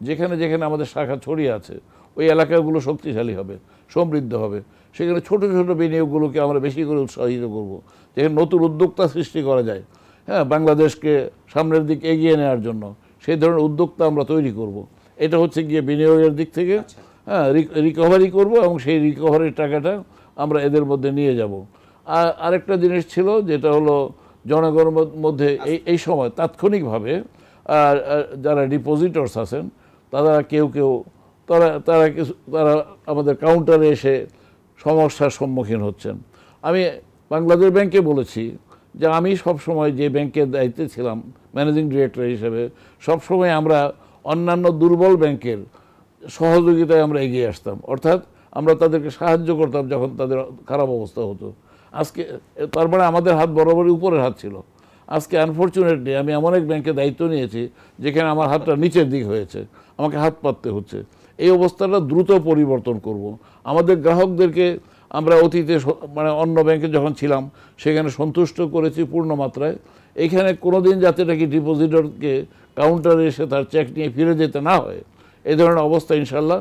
যেখানে যেখানে আমাদের শাখা ছড়িয়ে আছে ওই এলাকাগুলো শক্তিশালী হবে, সমৃদ্ধ হবে। সেখানে ছোট ছোট বিনিয়োগগুলোকে আমরা বেশি করে উৎসাহিত করব, যেখানে নতুন উদ্যোক্তা সৃষ্টি করা যায়। হ্যাঁ, বাংলাদেশকে সামনের দিকে এগিয়ে নেওয়ার জন্য সেই ধরনের উদ্যোক্তা আমরা তৈরি করব। এটা হচ্ছে গিয়ে বিনিয়োগের দিক থেকে হ্যাঁ রিকভারি করব এবং সেই রিকভারির টাকাটা আমরা এদের মধ্যে নিয়ে যাব। আর আরেকটা জিনিস ছিল, যেটা হলো জনগণের মধ্যে এই সময় তাৎক্ষণিকভাবে যারা ডিপোজিটরস আছেন তারা তারা আমাদের কাউন্টারে এসে সমস্যার সম্মুখীন হচ্ছেন। আমি বাংলাদেশ ব্যাংকে বলেছি যে আমি সবসময় যে ব্যাংকের দায়িত্বে ছিলাম ম্যানেজিং ডিরেক্টর হিসেবে, সবসময় আমরা অন্যান্য দুর্বল ব্যাংকের সহযোগিতায় আমরা এগিয়ে আসতাম। অর্থাৎ আমরা তাদেরকে সাহায্য করতাম যখন তাদের খারাপ অবস্থা হতো। আজকে তার মানে আমাদের হাত বরাবরই উপরের হাত ছিল। আজকে আনফর্চুনেটলি আমি এমন এক ব্যাংকে দায়িত্ব নিয়েছি যেখানে আমার হাতটা নিচের দিক হয়েছে, আমাকে হাত পাততে হচ্ছে। এই অবস্থাটা দ্রুত পরিবর্তন করব। আমাদের গ্রাহকদেরকে আমরা অতীতে মানে অন্য ব্যাংকে যখন ছিলাম সেখানে সন্তুষ্ট করেছি পূর্ণ মাত্রায়। এইখানে কোনোদিন যাতে নাকি ডিপোজিটরকে কাউন্টারে এসে তার চেক নিয়ে ফিরে যেতে না হয়, এই ধরনের অবস্থা ইনশাল্লাহ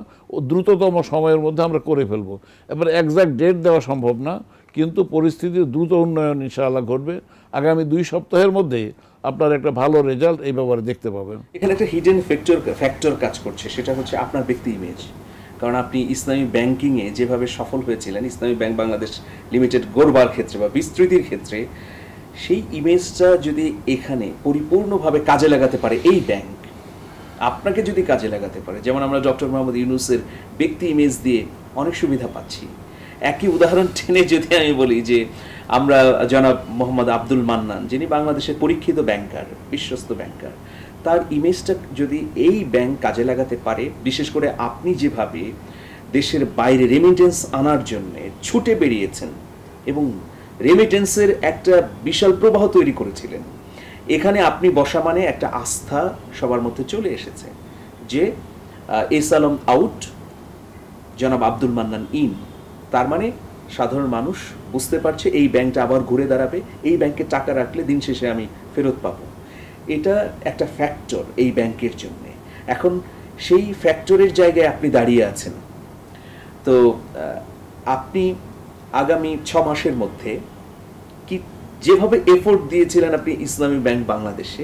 দ্রুততম সময়ের মধ্যে আমরা করে ফেলব। এবার একজ্যাক্ট ডেট দেওয়া সম্ভব না, কিন্তু পরিস্থিতির দ্রুত উন্নয়ন ইনশাআল্লাহ ঘটবে। আগামী 2 সপ্তাহের মধ্যেই আপনার একটা ভালো রেজাল্ট এই ব্যাপারে দেখতে পাবেন। এখানে একটা হিডেন ফ্যাক্টর কাজ করছে, সেটা হচ্ছে আপনার ব্যক্তি ইমেজ। কারণ আপনি ইসলামী ব্যাংকিংয়ে যেভাবে সফল হয়েছিলেন, ইসলামী ব্যাংক বাংলাদেশ লিমিটেড গড়বার ক্ষেত্রে বা বিস্তৃতির ক্ষেত্রে, সেই ইমেজটা যদি এখানে পরিপূর্ণভাবে কাজে লাগাতে পারে এই ব্যাংক, আপনাকে যদি কাজে লাগাতে পারে, যেমন আমরা ডক্টর মোহাম্মদ ইউনূসের ব্যক্তি ইমেজ দিয়ে অনেক সুবিধা পাচ্ছি। একই উদাহরণ টেনে যদি আমি বলি যে আমরা জনাব মোহাম্মদ আব্দুল মান্নান, যিনি বাংলাদেশের পরীক্ষিত ব্যাংকার, বিশ্বস্ত ব্যাংকার, তার ইমেজটা যদি এই ব্যাংক কাজে লাগাতে পারে, বিশেষ করে আপনি যেভাবে দেশের বাইরে রেমিটেন্স আনার জন্য ছুটে বেরিয়েছেন এবং রেমিটেন্সের একটা বিশাল প্রবাহ তৈরি করেছিলেন, এখানে আপনি বসা মানে একটা আস্থা সবার মধ্যে চলে এসেছে যে এস আলম আউট, জনাব আব্দুল মান্নান ইন। তার মানে সাধারণ মানুষ বুঝতে পারছে এই ব্যাংকটা আবার ঘুরে দাঁড়াবে, এই ব্যাংকে টাকা রাখলে দিন শেষে আমি ফেরত পাবো। এটা একটা ফ্যাক্টর এই ব্যাংকের জন্য। এখন সেই ফ্যাক্টরের জায়গায় আপনি দাঁড়িয়ে আছেন। তো আপনি আগামী 6 মাসের মধ্যে কি যেভাবে এফোর্ট দিয়েছিলেন আপনি ইসলামী ব্যাংক বাংলাদেশে,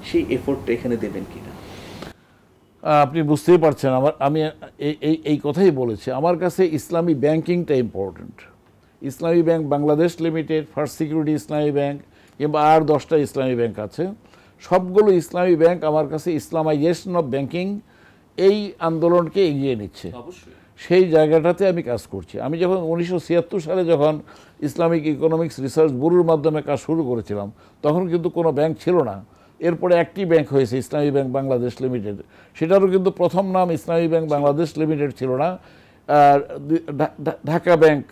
সেই এফোর্টটা এখানে দেবেন কিনা? আপনি বুঝতেই পারছেন, আমি এই কথাই বলেছি, আমার কাছে ইসলামী ব্যাংকিংটা ইম্পর্ট্যান্ট। ইসলামী bank Bangladesh limited, first security ইসলামী ব্যাংক কিংবা আর 10টা ইসলামী ব্যাংক আছে, সবগুলো ইসলামী ব্যাংক আমার কাছে ইসলামাইজেশন অফ ব্যাংকিং এই আন্দোলনকে এগিয়ে নিচ্ছে। সেই জায়গাটাতে আমি কাজ করছি। আমি যখন 1976 সালে যখন ইসলামিক ইকোনমিক্স রিসার্চ ব্যুরোর মাধ্যমে কাজ শুরু করেছিলাম, তখন কিন্তু কোনো ব্যাংক ছিল না। এরপরে একটি ব্যাংক হয়েছে ইসলামী ব্যাংক বাংলাদেশ লিমিটেড, সেটারও কিন্তু প্রথম নাম ইসলামী ব্যাংক বাংলাদেশ লিমিটেড ছিল না, ঢাকা ব্যাংক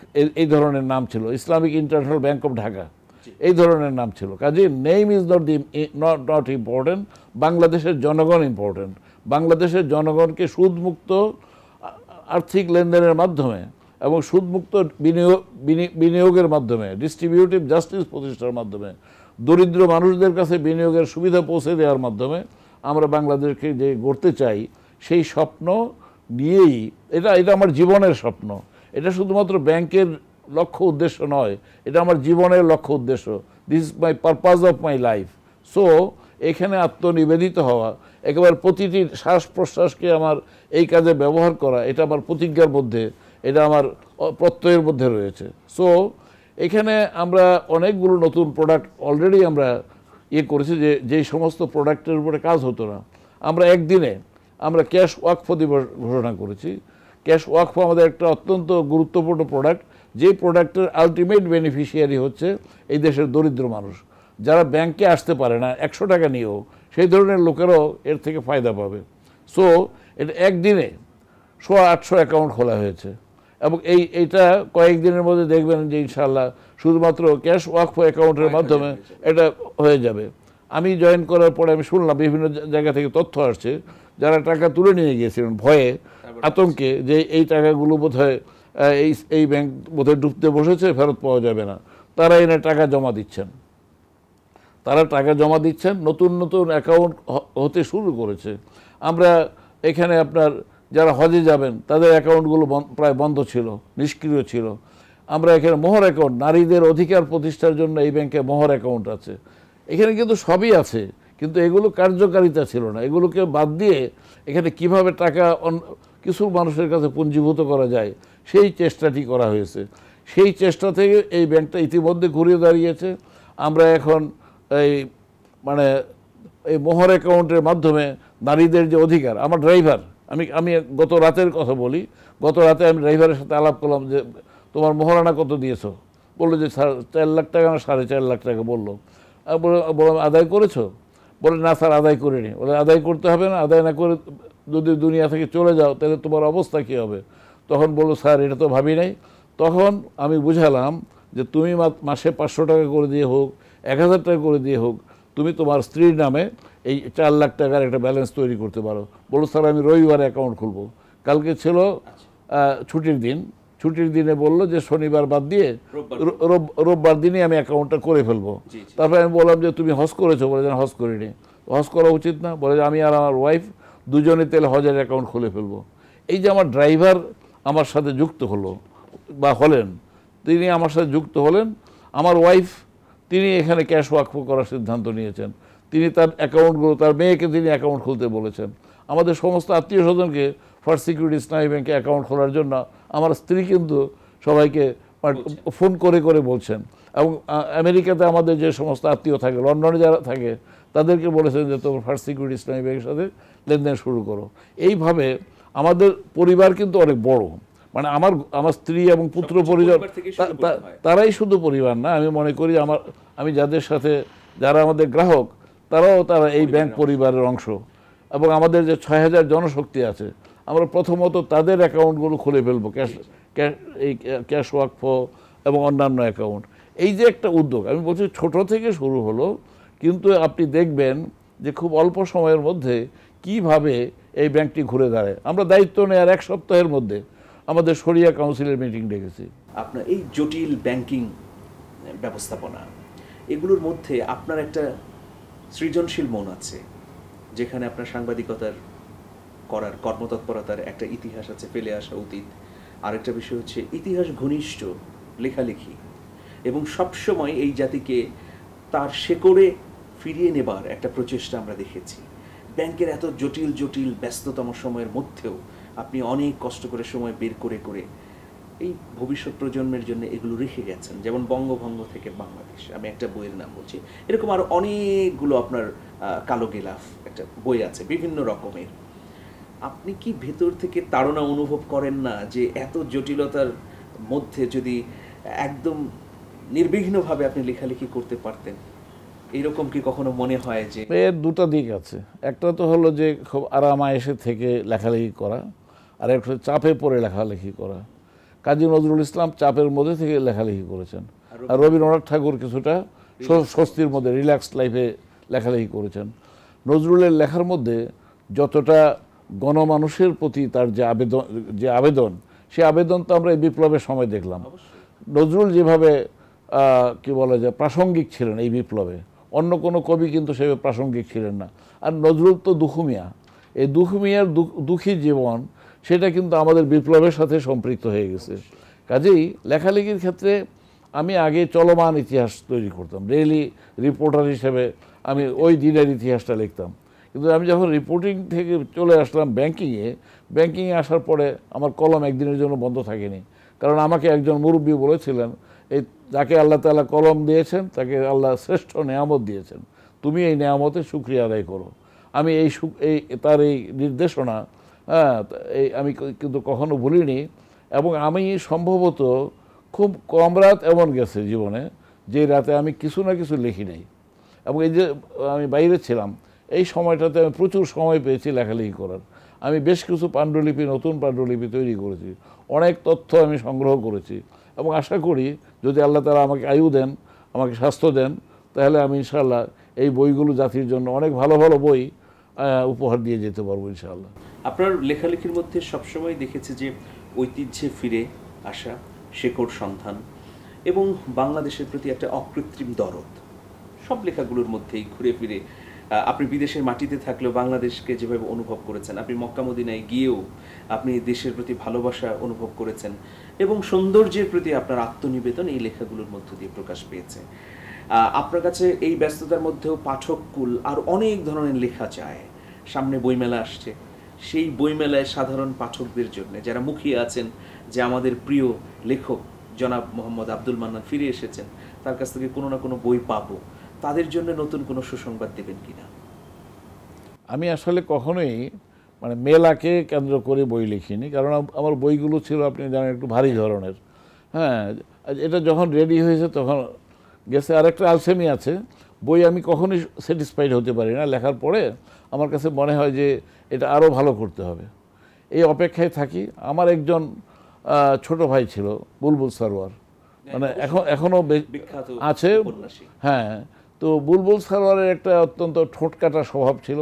এই ধরনের নাম ছিল, Islamic international bank of Dhaka এই ধরনের নাম ছিল। কাজে নেম ইজ নট ইম্পর্টেন্ট, বাংলাদেশের জনগণ ইম্পর্টেন্ট। বাংলাদেশের জনগণকে সুদমুক্ত আর্থিক লেনদেনের মাধ্যমে এবং সুদমুক্ত বিনিয়োগের মাধ্যমে, ডিস্ট্রিবিউটিভ জাস্টিস প্রতিষ্ঠার মাধ্যমে, দরিদ্র মানুষদের কাছে বিনিয়োগের সুবিধা পৌঁছে দেওয়ার মাধ্যমে আমরা বাংলাদেশকে যে গড়তে চাই, সেই স্বপ্ন নিয়েই এটা আমার জীবনের স্বপ্ন। এটা শুধুমাত্র ব্যাংকের লক্ষ্য উদ্দেশ্য নয়, এটা আমার জীবনের লক্ষ্য উদ্দেশ্য। This is my purpose of my life. So এখানে আত্মনিবেদিত হওয়া, একেবারে প্রতিটি শ্বাস প্রশ্বাসকে আমার এই কাজে ব্যবহার করা, এটা আমার প্রতিজ্ঞার মধ্যে, এটা আমার প্রত্যয়ের মধ্যে রয়েছে। সো এখানে আমরা অনেকগুলো নতুন প্রোডাক্ট অলরেডি আমরা করেছি, যেই সমস্ত প্রোডাক্টের উপরে কাজ হতো না, আমরা একদিনে আমরা ক্যাশ ওয়াকফ দিবস ঘোষণা করেছি। ক্যাশ ওয়াকফ আমাদের একটা অত্যন্ত গুরুত্বপূর্ণ প্রোডাক্ট, যে প্রোডাক্টের আলটিমেট বেনিফিশিয়ারি হচ্ছে এই দেশের দরিদ্র মানুষ, যারা ব্যাংকে আসতে পারে না 100 টাকা নিয়েও, সেই ধরনের লোকেরাও এর থেকে ফায়দা পাবে। সো এটা একদিনে 800 অ্যাকাউন্ট খোলা হয়েছে এবং এইটা কয়েকদিনের মধ্যে দেখবেন যে ইনশাআল্লাহ শুধুমাত্র ক্যাশ ওয়াকফ অ্যাকাউন্টের মাধ্যমে এটা হয়ে যাবে। আমি জয়েন করার পরে আমি শুনলাম বিভিন্ন জায়গা থেকে তথ্য আসছে, যারা টাকা তুলে নিয়ে গিয়েছিলেন ভয়ে আতঙ্কে যে এই টাকাগুলো বোধহয় এই ব্যাংক বোধহয় ডুবতে বসেছে, ফেরত পাওয়া যাবে না, তারা এনে টাকা জমা দিচ্ছেন। নতুন নতুন অ্যাকাউন্ট হতে শুরু করেছে। আমরা এখানে আপনার যারা হজে যাবেন তাদের অ্যাকাউন্টগুলো প্রায় বন্ধ ছিল, নিষ্ক্রিয় ছিল। আমরা এখানে মোহর অ্যাকাউন্ট, নারীদের অধিকার প্রতিষ্ঠার জন্য এই ব্যাংকে মোহর অ্যাকাউন্ট আছে। এখানে কিন্তু সবই আছে, কিন্তু এগুলো কার্যকারিতা ছিল না। এগুলোকে বাদ দিয়ে এখানে কিভাবে টাকা কিছু মানুষের কাছে পুঞ্জীভূত করা যায়, সেই চেষ্টাটি করা হয়েছে। সেই চেষ্টা থেকে এই ব্যাংকটা ইতিমধ্যে ঘুরে দাঁড়িয়েছে। আমরা এখন এই মোহর অ্যাকাউন্টের মাধ্যমে নারীদের যে অধিকার, আমার ড্রাইভার, আমি গত রাতের কথা বলি, গত রাতে আমি ড্রাইভারের সাথে আলাপ করলাম যে তোমার মোহরানা কত দিয়েছো? বললো যে 4 লাখ টাকা না 4.5 লাখ টাকা। বললাম আদায় করেছো? বলে না স্যার আদায় করিনি। বলে আদায় করতে হবে না, আদায় না করে যদি দুনিয়া থেকে চলে যাও তাহলে তোমার অবস্থা কী হবে? তখন বললো স্যার এটা তো ভাবি নাই। তখন আমি বুঝালাম যে তুমি মাসে 500 টাকা করে দিয়ে হোক, 1000 টাকা করে দিয়ে হোক, তুমি তোমার স্ত্রীর নামে এই 4 লাখ টাকার একটা ব্যালেন্স তৈরি করতে পারো। বললো স্যার আমি রবিবারে অ্যাকাউন্ট খুলবো। কালকে ছিল ছুটির দিন, ছুটির দিনে বললো যে শনিবার বাদ দিয়ে রোববার দিনই আমি অ্যাকাউন্টটা করে ফেলবো। তারপরে আমি বললাম যে তুমি হজ করেছো? বলে যে হজ করিনি। হজ করা উচিত না? বলে যে আমি আর আমার ওয়াইফ দুজনে তেলে হজের অ্যাকাউন্ট খুলে ফেলবো। এই যে আমার ড্রাইভার আমার সাথে যুক্ত হলো বা হলেন, তিনি আমার সাথে যুক্ত হলেন। আমার ওয়াইফ তিনি এখানে ক্যাশ ওয়াকফ করার সিদ্ধান্ত নিয়েছেন। তিনি তার অ্যাকাউন্টগুলো, তার মেয়েকে তিনি অ্যাকাউন্ট খুলতে বলেছেন। আমাদের সমস্ত আত্মীয় স্বজনকে ফার্স্ট সিকিউরিটি ইসলামী ব্যাংকে অ্যাকাউন্ট খোলার জন্য আমার স্ত্রী কিন্তু সবাইকে ফোন করে করে বলছেন। এবং আমেরিকাতে আমাদের যে সমস্ত আত্মীয় থাকে, লন্ডনে যারা থাকে, তাদেরকে বলেছেন যে তোমরা ফার্স্ট সিকিউরিটি ইসলামী ব্যাংকের সাথে লেনদেন শুরু করো। এইভাবে আমাদের পরিবার কিন্তু অনেক বড়, মানে আমার স্ত্রী এবং পুত্র পরিবার, তারাই শুধু পরিবার না। আমি মনে করি আমি যাদের সাথে, যারা আমাদের গ্রাহক, তারা এই ব্যাংক পরিবারের অংশ। এবং আমাদের যে ৬,০০০ জনশক্তি আছে, আমরা প্রথমত তাদের অ্যাকাউন্টগুলো খুলে ফেলবো, ক্যাশ ওয়াকফ এবং অন্যান্য অ্যাকাউন্ট। এই যে একটা উদ্যোগ, আমি বলছি ছোট থেকে শুরু হলো, কিন্তু আপনি দেখবেন যে খুব অল্প সময়ের মধ্যে কিভাবে এই ব্যাংকটি ঘুরে দাঁড়ায়। আমরা দায়িত্ব নেওয়ার 1 সপ্তাহের মধ্যে আমাদের শরিয়া কাউন্সিলের মিটিং ডেকেছি। আপনার এই জটিল ব্যাংকিং ব্যবস্থাপনা, এগুলোর মধ্যে আপনার একটা সৃজনশীল মন আছে, যেখানে আপনার সাংবাদিকতার করার কর্মতৎপরতার একটা ইতিহাস আছে, ফেলে আসা অতীত। আরেকটা বিষয় হচ্ছে ইতিহাস ঘনিষ্ঠ লেখালেখি, এবং সবসময় এই জাতিকে তার শেকড়ে ফিরিয়ে নেবার একটা প্রচেষ্টা আমরা দেখেছি। ব্যাংকের এত জটিল জটিল ব্যস্ততম সময়ের মধ্যেও আপনি অনেক কষ্ট করে সময় বের করে করে এই ভবিষ্যৎ প্রজন্মের জন্য এগুলো রেখে গেছেন। যেমন বঙ্গভঙ্গ থেকে বাংলাদেশ, আমি একটা বইয়ের নাম বলছি, এরকম আরও অনেকগুলো আপনার কালো গেলাফ একটা বই আছে বিভিন্ন রকমের। আপনি কি ভেতর থেকে তাড়না অনুভব করেন না যে এত জটিলতার মধ্যে যদি একদম নির্বিঘ্নভাবে আপনি লেখালেখি করতে পারতেন? এরকম কি কখনো মনে হয় যে? এর দুটো দিক আছে। একটা তো হলো যে খুব আরামায়েশে থেকে লেখালেখি করা, আর একটা চাপে পড়ে লেখালেখি করা। কাজী নজরুল ইসলাম চাপের মধ্যে থেকে লেখালেখি করেছেন, আর রবীন্দ্রনাথ ঠাকুর কিছুটা স্বস্তির মধ্যে রিল্যাক্সড লাইফে লেখালেখি করেছেন। নজরুলের লেখার মধ্যে যতটা গণমানুষের প্রতি তার যে আবেদন, সেই আবেদন তো আমরা এই বিপ্লবের সময় দেখলাম। নজরুল যেভাবে কি বলা যায় প্রাসঙ্গিক ছিলেন এই বিপ্লবে, অন্য কোনো কবি কিন্তু সেভাবে প্রাসঙ্গিক ছিলেন না। আর নজরুল তো দুখুমিয়া, এই দুখুমিয়ার দুঃখী জীবন, সেটা কিন্তু আমাদের বিপ্লবের সাথে সম্পৃক্ত হয়ে গেছে। কাজেই লেখালেখির ক্ষেত্রে আমি আগে চলমান ইতিহাস তৈরি করতাম, ডেইলি রিপোর্টার হিসেবে আমি ওই দিনের ইতিহাসটা লিখতাম। কিন্তু আমি যখন রিপোর্টিং থেকে চলে আসলাম ব্যাংকিংয়ে আসার পরে আমার কলম একদিনের জন্য বন্ধ থাকেনি। কারণ আমাকে একজন মুরব্বী বলেছিলেন, এই যাকে আল্লাহ তাআলা কলম দিয়েছেন তাকে আল্লাহ শ্রেষ্ঠ নেয়ামত দিয়েছেন, তুমি এই নেয়ামতের শুকরিয়া আদায় করো। আমি তার এই নির্দেশনা আমি কিন্তু কখনো ভুলিনি। এবং আমি সম্ভবত খুব কম রাত এমন গেছে জীবনে যে রাতে আমি কিছু না কিছু লিখি নাই। এবং এই যে আমি বাইরে ছিলাম, এই সময়টাতে আমি প্রচুর সময় পেয়েছি লেখালেখি করার। আমি বেশ কিছু নতুন পাণ্ডুলিপি তৈরি করেছি, অনেক তথ্য আমি সংগ্রহ করেছি। এবং আশা করি যদি আল্লাহ তাআলা আমাকে আয়ু দেন, আমাকে স্বাস্থ্য দেন, তাহলে আমি ইনশাআল্লাহ এই বইগুলো জাতির জন্য অনেক ভালো ভালো বই উপহার দিয়ে যেতে পারবো ইনশাআল্লাহ। আপনার লেখালেখির মধ্যে সবসময় দেখেছি যে ঐতিহ্যে ফিরে আসা, শেকড় সন্ধান এবং বাংলাদেশের প্রতি একটা অকৃত্রিম দরদ সব লেখাগুলোর মধ্যেই ঘুরে ফিরে। আপনি বিদেশের মাটিতে থাকলেও বাংলাদেশকে যেভাবে অনুভব করেছেন, আপনি মক্কা মদিনায় গিয়েও আপনি দেশের প্রতি ভালোবাসা অনুভব করেছেন, এবং সৌন্দর্যের প্রতি আপনার আত্মনিবেদন এই লেখাগুলোর মধ্য দিয়ে প্রকাশ পেয়েছে। আপনার কাছে এই ব্যস্ততার মধ্যেও পাঠককুল আর অনেক ধরনের লেখা চায়। সামনে বইমেলা আসছে, সেই বইমেলায় সাধারণ পাঠকদের জন্য যারা মুখিয়ে আছেন যে আমাদের প্রিয় লেখক জনাব মোহাম্মদ আব্দুল মান্নান ফিরে এসেছেন, তার কাছ থেকে কোনো না কোনো বই পাবো, তাদের জন্য নতুন কোনো সুসংবাদ দেবেন কিনা? আমি আসলে কখনোই মেলাকে কেন্দ্র করে বই লিখিনি, কারণ আমার বইগুলো ছিল আপনি জানেন একটু ভারী ধরনের। হ্যাঁ, এটা যখন রেডি হয়েছে তখন গেছে। আর একটা আলসেমি আছে, বই আমি কখনোই স্যাটিসফাইড হতে পারি না। লেখার পরে আমার কাছে মনে হয় যে এটা আরও ভালো করতে হবে, এই অপেক্ষায় থাকি। আমার একজন ছোট ভাই ছিল বুলবুল সারোয়ার, এখনও আছে। হ্যাঁ, তো বুলবুল সারোয়ারের একটা অত্যন্ত ঠোঁটকাটা স্বভাব ছিল,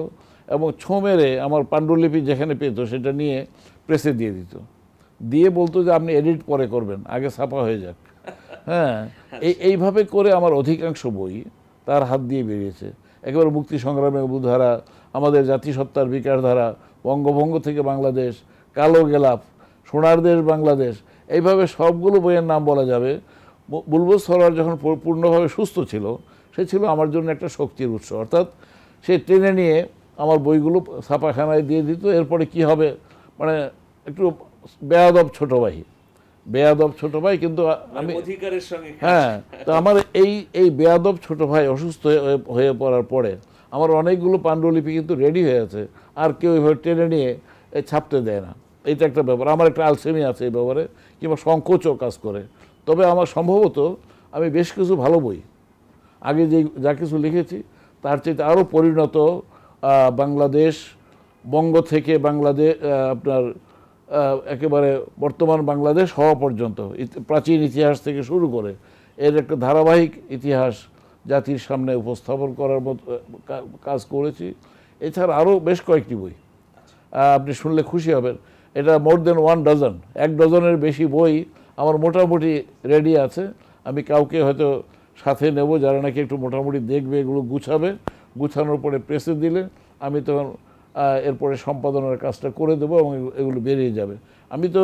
এবং ছো মেরে আমার পাণ্ডুলিপি যেখানে পেত সেটা নিয়ে প্রেসে দিয়ে দিত। দিয়ে বলতো যে আপনি এডিট পরে করবেন, আগে ছাপা হয়ে যাক। হ্যাঁ, এইভাবে করে আমার অধিকাংশ বই তার হাত দিয়ে বেরিয়েছে। একেবারে মুক্তি সংগ্রামের বুধারা, আমাদের জাতিসত্তার বিকাশ ধারা, বঙ্গভঙ্গ থেকে বাংলাদেশ, কালো গেলাপ, সোনার দেশ বাংলাদেশ, এইভাবে সবগুলো বইয়ের নাম বলা যাবে। বুলবুল সরোয়ার যখন পূর্ণভাবে সুস্থ ছিল, সে ছিল আমার জন্য একটা শক্তির উৎস। অর্থাৎ সে টেনে নিয়ে আমার বইগুলো ছাপাখানায় দিয়ে দিত। এরপরে কি হবে, মানে একটু বেয়াদব ছোট ভাই, কিন্তু আমি অধিকারের সঙ্গে, হ্যাঁ, তো আমার এই বেয়াদব ছোট ভাই অসুস্থ হয়ে পড়ার পরে আমার অনেকগুলো পাণ্ডুলিপি কিন্তু রেডি হয়ে আছে, আর কেউ এইভাবে টেনে নিয়ে ছাপতে দেয় না। এটা একটা ব্যাপার। আমার একটা আলসেমি আছে এই ব্যাপারে, কিংবা সংকোচও কাজ করে। তবে আমার সম্ভবত আমি বেশ কিছু ভালো বই আগে যা কিছু লিখেছি তার চাইতে আরও পরিণত, বাংলাদেশ, বঙ্গ থেকে বাংলাদেশ, আপনার একেবারে বর্তমান বাংলাদেশ হওয়া পর্যন্ত প্রাচীন ইতিহাস থেকে শুরু করে এর একটা ধারাবাহিক ইতিহাস জাতির সামনে উপস্থাপন করার মতো কাজ করেছি। এছাড়া আরও বেশ কয়েকটি বই আপনি শুনলে খুশি হবেন। এটা মোর দেন 1 ডজন, 1 ডজনের বেশি বই আমার মোটামুটি রেডি আছে। আমি কাউকে হয়তো সাথে নেব যারা নাকি একটু মোটামুটি দেখবে, এগুলো গুছানোর পরে প্রেসে দিলে আমি তখন এরপরে সম্পাদনের কাজটা করে দেবো এবং এগুলো বেরিয়ে যাবে। আমি তো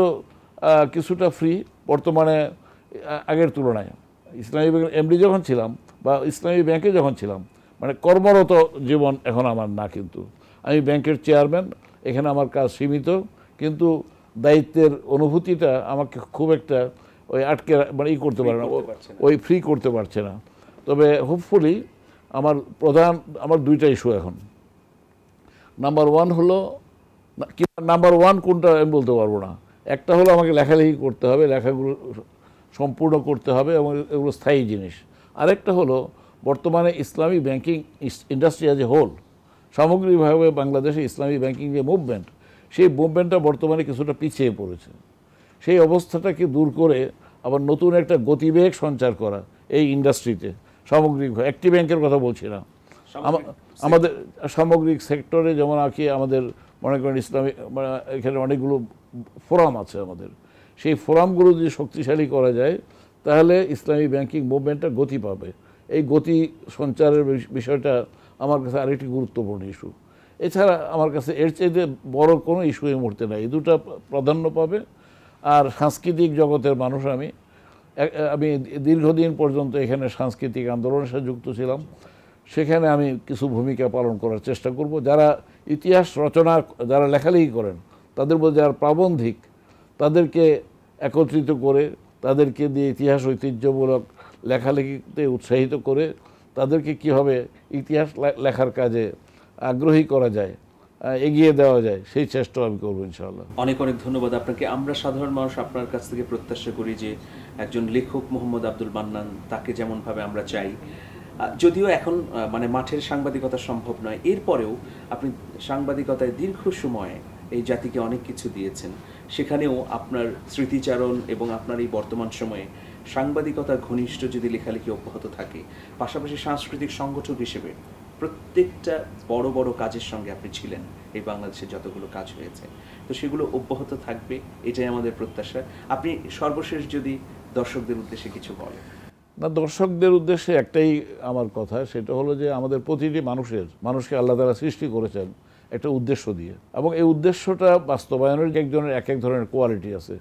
কিছুটা ফ্রি বর্তমানে আগের তুলনায়। ইসলামী ব্যাংক এমডি যখন ছিলাম বা ইসলামী ব্যাংকে যখন ছিলাম, মানে কর্মরত জীবন এখন আমার না, কিন্তু আমি ব্যাংকের চেয়ারম্যান, এখানে আমার কাজ সীমিত, কিন্তু দায়িত্বের অনুভূতিটা আমাকে খুব একটা ওই আটকে মানে করতে পারে না, ওই ফ্রি করতে পারছে না। তবে হোপফুলি আমার 2টা ইস্যু এখন। নাম্বার 1 হলো, নাম্বার 1 কোনটা আমি বলতে পারবো না। একটা হলো আমাকে লেখালেখি করতে হবে, লেখাগুলো সম্পূর্ণ করতে হবে এবং এগুলো স্থায়ী জিনিস। আরেকটা হলো বর্তমানে ইসলামী banking industry as a whole, সামগ্রিকভাবে বাংলাদেশে ইসলামী ব্যাংকিং যে মুভমেন্ট, সেই মুভমেন্টটা বর্তমানে কিছুটা পিছিয়ে পড়েছে। সেই অবস্থাটাকে দূর করে আবার নতুন একটা গতিবেগ সঞ্চার করা এই ইন্ডাস্ট্রিতে সামগ্রিকভাবে, একটি ব্যাংকের কথা বলছি না, আমাদের সামগ্রিক সেক্টরে, যেমন আর কি আমাদের মনে করেন ইসলামী, এখানে অনেকগুলো ফোরাম আছে আমাদের, সেই ফোরামগুলো যদি শক্তিশালী করা যায় তাহলে ইসলামী ব্যাংকিং মুভমেন্টটা গতি পাবে। এই গতি সঞ্চারের বিষয়টা আমার কাছে আরেকটি গুরুত্বপূর্ণ ইস্যু। এছাড়া আমার কাছে এর চাইতে বড় কোনো ইস্যু এই মুহূর্তে নাই, এই দুটা প্রাধান্য পাবে। আর সাংস্কৃতিক জগতের মানুষ আমি দীর্ঘদিন পর্যন্ত এখানে সাংস্কৃতিক আন্দোলনের সাথে যুক্ত ছিলাম, সেখানে আমি কিছু ভূমিকা পালন করার চেষ্টা করব। যারা ইতিহাস রচনা, যারা লেখালেখি করেন, তাদের মধ্যে যারা প্রাবন্ধিক, তাদেরকে একত্রিত করে তাদেরকে দিয়ে ইতিহাস ঐতিহ্যমূলক লেখালেখিতে উৎসাহিত করে তাদেরকে কীভাবে ইতিহাস লেখার কাজে আগ্রহী করা যায়, এগিয়ে দেওয়া যায়, সেই চেষ্টা আমি করবো ইনশাআল্লাহ। অনেক অনেক ধন্যবাদ আপনাকে। আমরা সাধারণ মানুষ আপনার কাছ থেকে প্রত্যাশা করি যে একজন লেখক মোহাম্মদ আব্দুল মান্নান, তাকে যেমনভাবে আমরা চাই, যদিও এখন মানে মাঠের সাংবাদিকতা সম্ভব নয়, এরপরেও আপনি সাংবাদিকতায় দীর্ঘ সময় এই জাতিকে অনেক কিছু দিয়েছেন, সেখানেও আপনার স্মৃতিচারণ এবং আপনার এই বর্তমান সময়ে সাংবাদিকতার ঘনিষ্ঠ যদি লেখালেখি অব্যাহত থাকে, পাশাপাশি সাংস্কৃতিক সংগঠক হিসেবে প্রত্যেকটা বড় বড় কাজের সঙ্গে আপনি ছিলেন, এই বাংলাদেশের যতগুলো কাজ হয়েছে, তো সেগুলো অব্যাহত থাকবে, এটাই আমাদের প্রত্যাশা। আপনি সর্বশেষ যদি দর্শকদের উদ্দেশ্যে কিছু বলেন। না, দর্শকদের উদ্দেশ্যে একটাই আমার কথা, সেটা হলো যে আমাদের প্রতিটি মানুষকে আল্লাহ তাআলা সৃষ্টি করেছেন একটা উদ্দেশ্য দিয়ে, এবং এই উদ্দেশ্যটা বাস্তবায়নের একজনের এক এক ধরনের কোয়ালিটি আছে।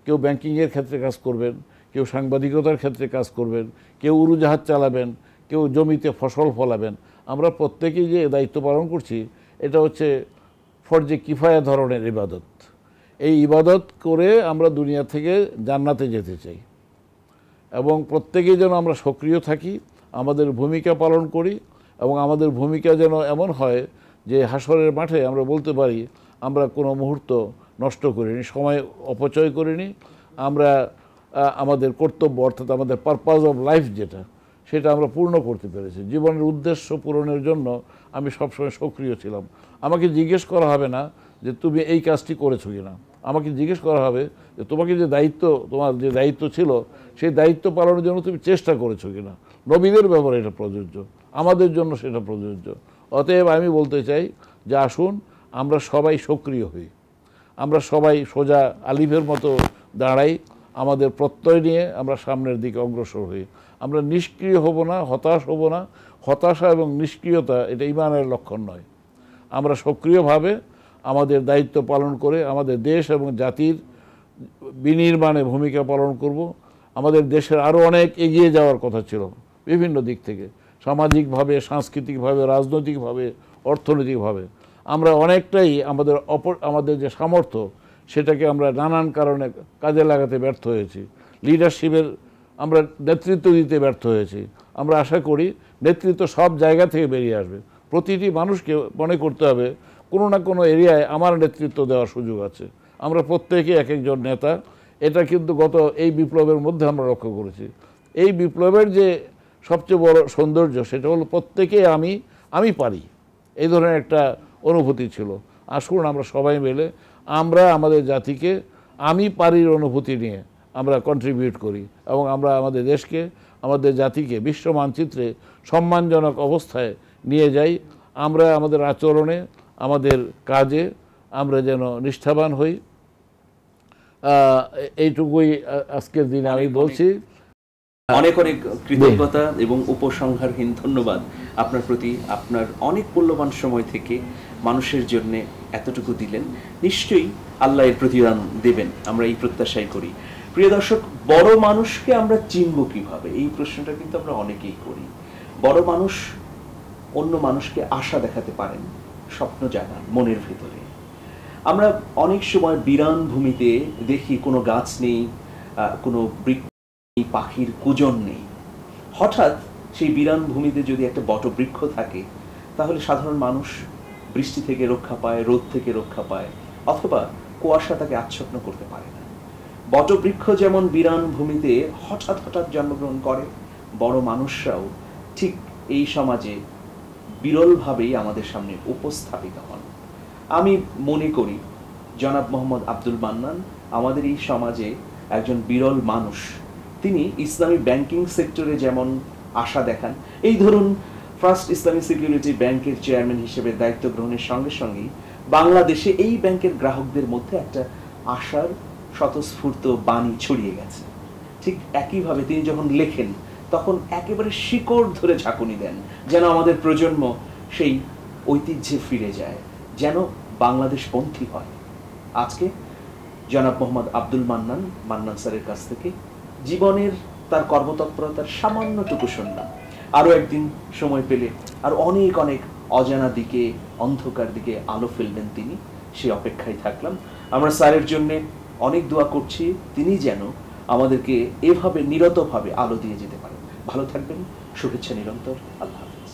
কেউ ব্যাংকিংয়ের ক্ষেত্রে কাজ করবেন, কেউ সাংবাদিকতার ক্ষেত্রে কাজ করবেন, কেউ উড়োজাহাজ চালাবেন, কেউ জমিতে ফসল ফলাবেন। আমরা প্রত্যেকেই যে দায়িত্ব পালন করছি, এটা হচ্ছে ফরজে কিফায়া ধরনের ইবাদত। এই ইবাদত করে আমরা দুনিয়া থেকে জান্নাতে যেতে চাই, এবং প্রত্যেকেই যেন আমরা সক্রিয় থাকি, আমাদের ভূমিকা পালন করি, এবং আমাদের ভূমিকা যেন এমন হয় যে হাসরের মাঠে আমরা বলতে পারি আমরা কোনো মুহূর্ত নষ্ট করিনি, সময় অপচয় করিনি, আমরা আমাদের কর্তব্য অর্থাৎ আমাদের পারপাস অফ লাইফ যেটা, সেটা আমরা পূর্ণ করতে পেরেছি। জীবনের উদ্দেশ্য পূরণের জন্য আমি সবসময় সক্রিয় ছিলাম। আমাকে জিজ্ঞেস করা হবে না যে তুমি এই কাজটি করেছো কি না, আমাকে জিজ্ঞেস করা হবে যে তোমার যে দায়িত্ব ছিল সেই দায়িত্ব পালনের জন্য তুমি চেষ্টা করেছো কি না। নবীদের ব্যাপারে এটা প্রযোজ্য, আমাদের জন্য সেটা প্রযোজ্য। অতএব আমি বলতে চাই যে আসুন আমরা সবাই সক্রিয় হই, আমরা সবাই সোজা আলিফের মতো দাঁড়াই, আমাদের প্রত্যয় নিয়ে আমরা সামনের দিকে অগ্রসর হই। আমরা নিষ্ক্রিয় হব না, হতাশ হব না। হতাশা এবং নিষ্ক্রিয়তা এটা ঈমানের লক্ষণ নয়। আমরা সক্রিয়ভাবে আমাদের দায়িত্ব পালন করে আমাদের দেশ এবং জাতির বিনির্মাণে ভূমিকা পালন করব। আমাদের দেশের আরও অনেক এগিয়ে যাওয়ার কথা ছিল বিভিন্ন দিক থেকে, সামাজিকভাবে, সাংস্কৃতিকভাবে, রাজনৈতিকভাবে, অর্থনৈতিকভাবে। আমরা অনেকটাই আমাদের যে সামর্থ্য সেটাকে আমরা নানান কারণে কাজে লাগাতে ব্যর্থ হয়েছি। লিডারশিপের আমরা নেতৃত্ব দিতে ব্যর্থ হয়েছি। আমরা আশা করি নেতৃত্ব সব জায়গা থেকে বেরিয়ে আসবে। প্রতিটি মানুষকে মনে করতে হবে কোনো না কোনো এরিয়ায় আমার নেতৃত্ব দেওয়ার সুযোগ আছে। আমরা প্রত্যেকে এক একজন নেতা। এটা কিন্তু গত এই বিপ্লবের মধ্যে আমরা লক্ষ্য করেছি। এই বিপ্লবের যে সবচেয়ে বড় সৌন্দর্য সেটা হলো প্রত্যেকে আমি পারি, এই ধরনের একটা অনুভূতি ছিল। আসুন আমরা সবাই মিলে আমরা আমাদের জাতিকে আমি পারির অনুভূতি নিয়ে আমরা কন্ট্রিবিউট করি এবং আমরা আমাদের দেশকে, আমাদের জাতিকে বিশ্ব মানচিত্রে সম্মানজনক অবস্থায় নিয়ে যাই। আমরা আমাদের আচরণে, আমাদের কাজে আমরা যেন নিষ্ঠাবান হই। এইটুকুই আজকের দিনে আমি বলছি। অনেক অনেক কৃতজ্ঞতা এবং উপসংহারহীন ধন্যবাদ আপনার প্রতি। আপনার অনেক মূল্যবান সময় থেকে মানুষের জন্য এতটুকু দিলেন, নিশ্চয়ই আল্লাহ এর প্রতিদান দেবেন, আমরা এই প্রত্যাশাই করি। প্রিয় দর্শক, বড় মানুষকে আমরা চিনব কিভাবে, এই প্রশ্নটা কিন্তু আমরা অনেকেই করি। বড় মানুষ অন্য মানুষকে আশা দেখাতে পারেন, স্বপ্ন জাগান মনের ভেতরে। আমরা অনেক সময় বিরান ভূমিতে দেখি কোনো গাছ নেই, কোনো বৃক্ষ, পাখির কুজন নেই। হঠাৎ সেই বিরান ভূমিতে যদি একটা বটবৃক্ষ থাকে, তাহলে সাধারণ মানুষ বৃষ্টি থেকে রক্ষা পায়, রোদ থেকে রক্ষা পায়, অথবা কুয়াশা তাকে আচ্ছন্ন করতে পারে না। বটবৃক্ষ যেমন বিরান ভূমিতে হঠাৎ হঠাৎ জন্মগ্রহণ করে, বড় মানুষরাও ঠিক এই সমাজে বিরলভাবেই আমাদের সামনে উপস্থাপিত হন। আমি মনে করি জনাব মোহাম্মদ আব্দুল মান্নান আমাদের এই সমাজে একজন বিরল মানুষ। তিনি ইসলামী ব্যাংকিং সেক্টরে যেমন আশা দেখান, এই ধরুন ফার্স্ট ইসলামী সিকিউরিটি ব্যাংকের চেয়ারম্যান হিসেবে দায়িত্ব গ্রহণের সঙ্গে সঙ্গেই বাংলাদেশে এই ব্যাংকের গ্রাহকদের মধ্যে একটা আশার স্বতঃস্ফূর্ত বাণী ছড়িয়ে গেছে। ঠিক একইভাবে তিনি যখন লেখেন তখন একেবারে শিকড় ধরে ঝাঁকুনি দেন, যেন আমাদের প্রজন্ম সেই ঐতিহ্যে ফিরে যায়, যেন বাংলাদেশপন্থী হয়। আজকে জনাব মোহাম্মদ আব্দুল মান্নান স্যারের কাছ থেকে জীবনের তার কর্মতৎপরতার সামান্যটুকু শুনলাম। আরও একদিন সময় পেলে আর অনেক অনেক অজানা দিকে, অন্ধকার দিকে আলো ফেলবেন তিনি, সেই অপেক্ষায় থাকলাম। আমরা স্যারের জন্য অনেক দোয়া করছি, তিনি যেন আমাদেরকে এভাবে নিরতভাবে আলো দিয়ে যেতে পারেন। ভালো থাকবেন, শুভেচ্ছা নিরন্তর। আল্লাহ হাফেজ।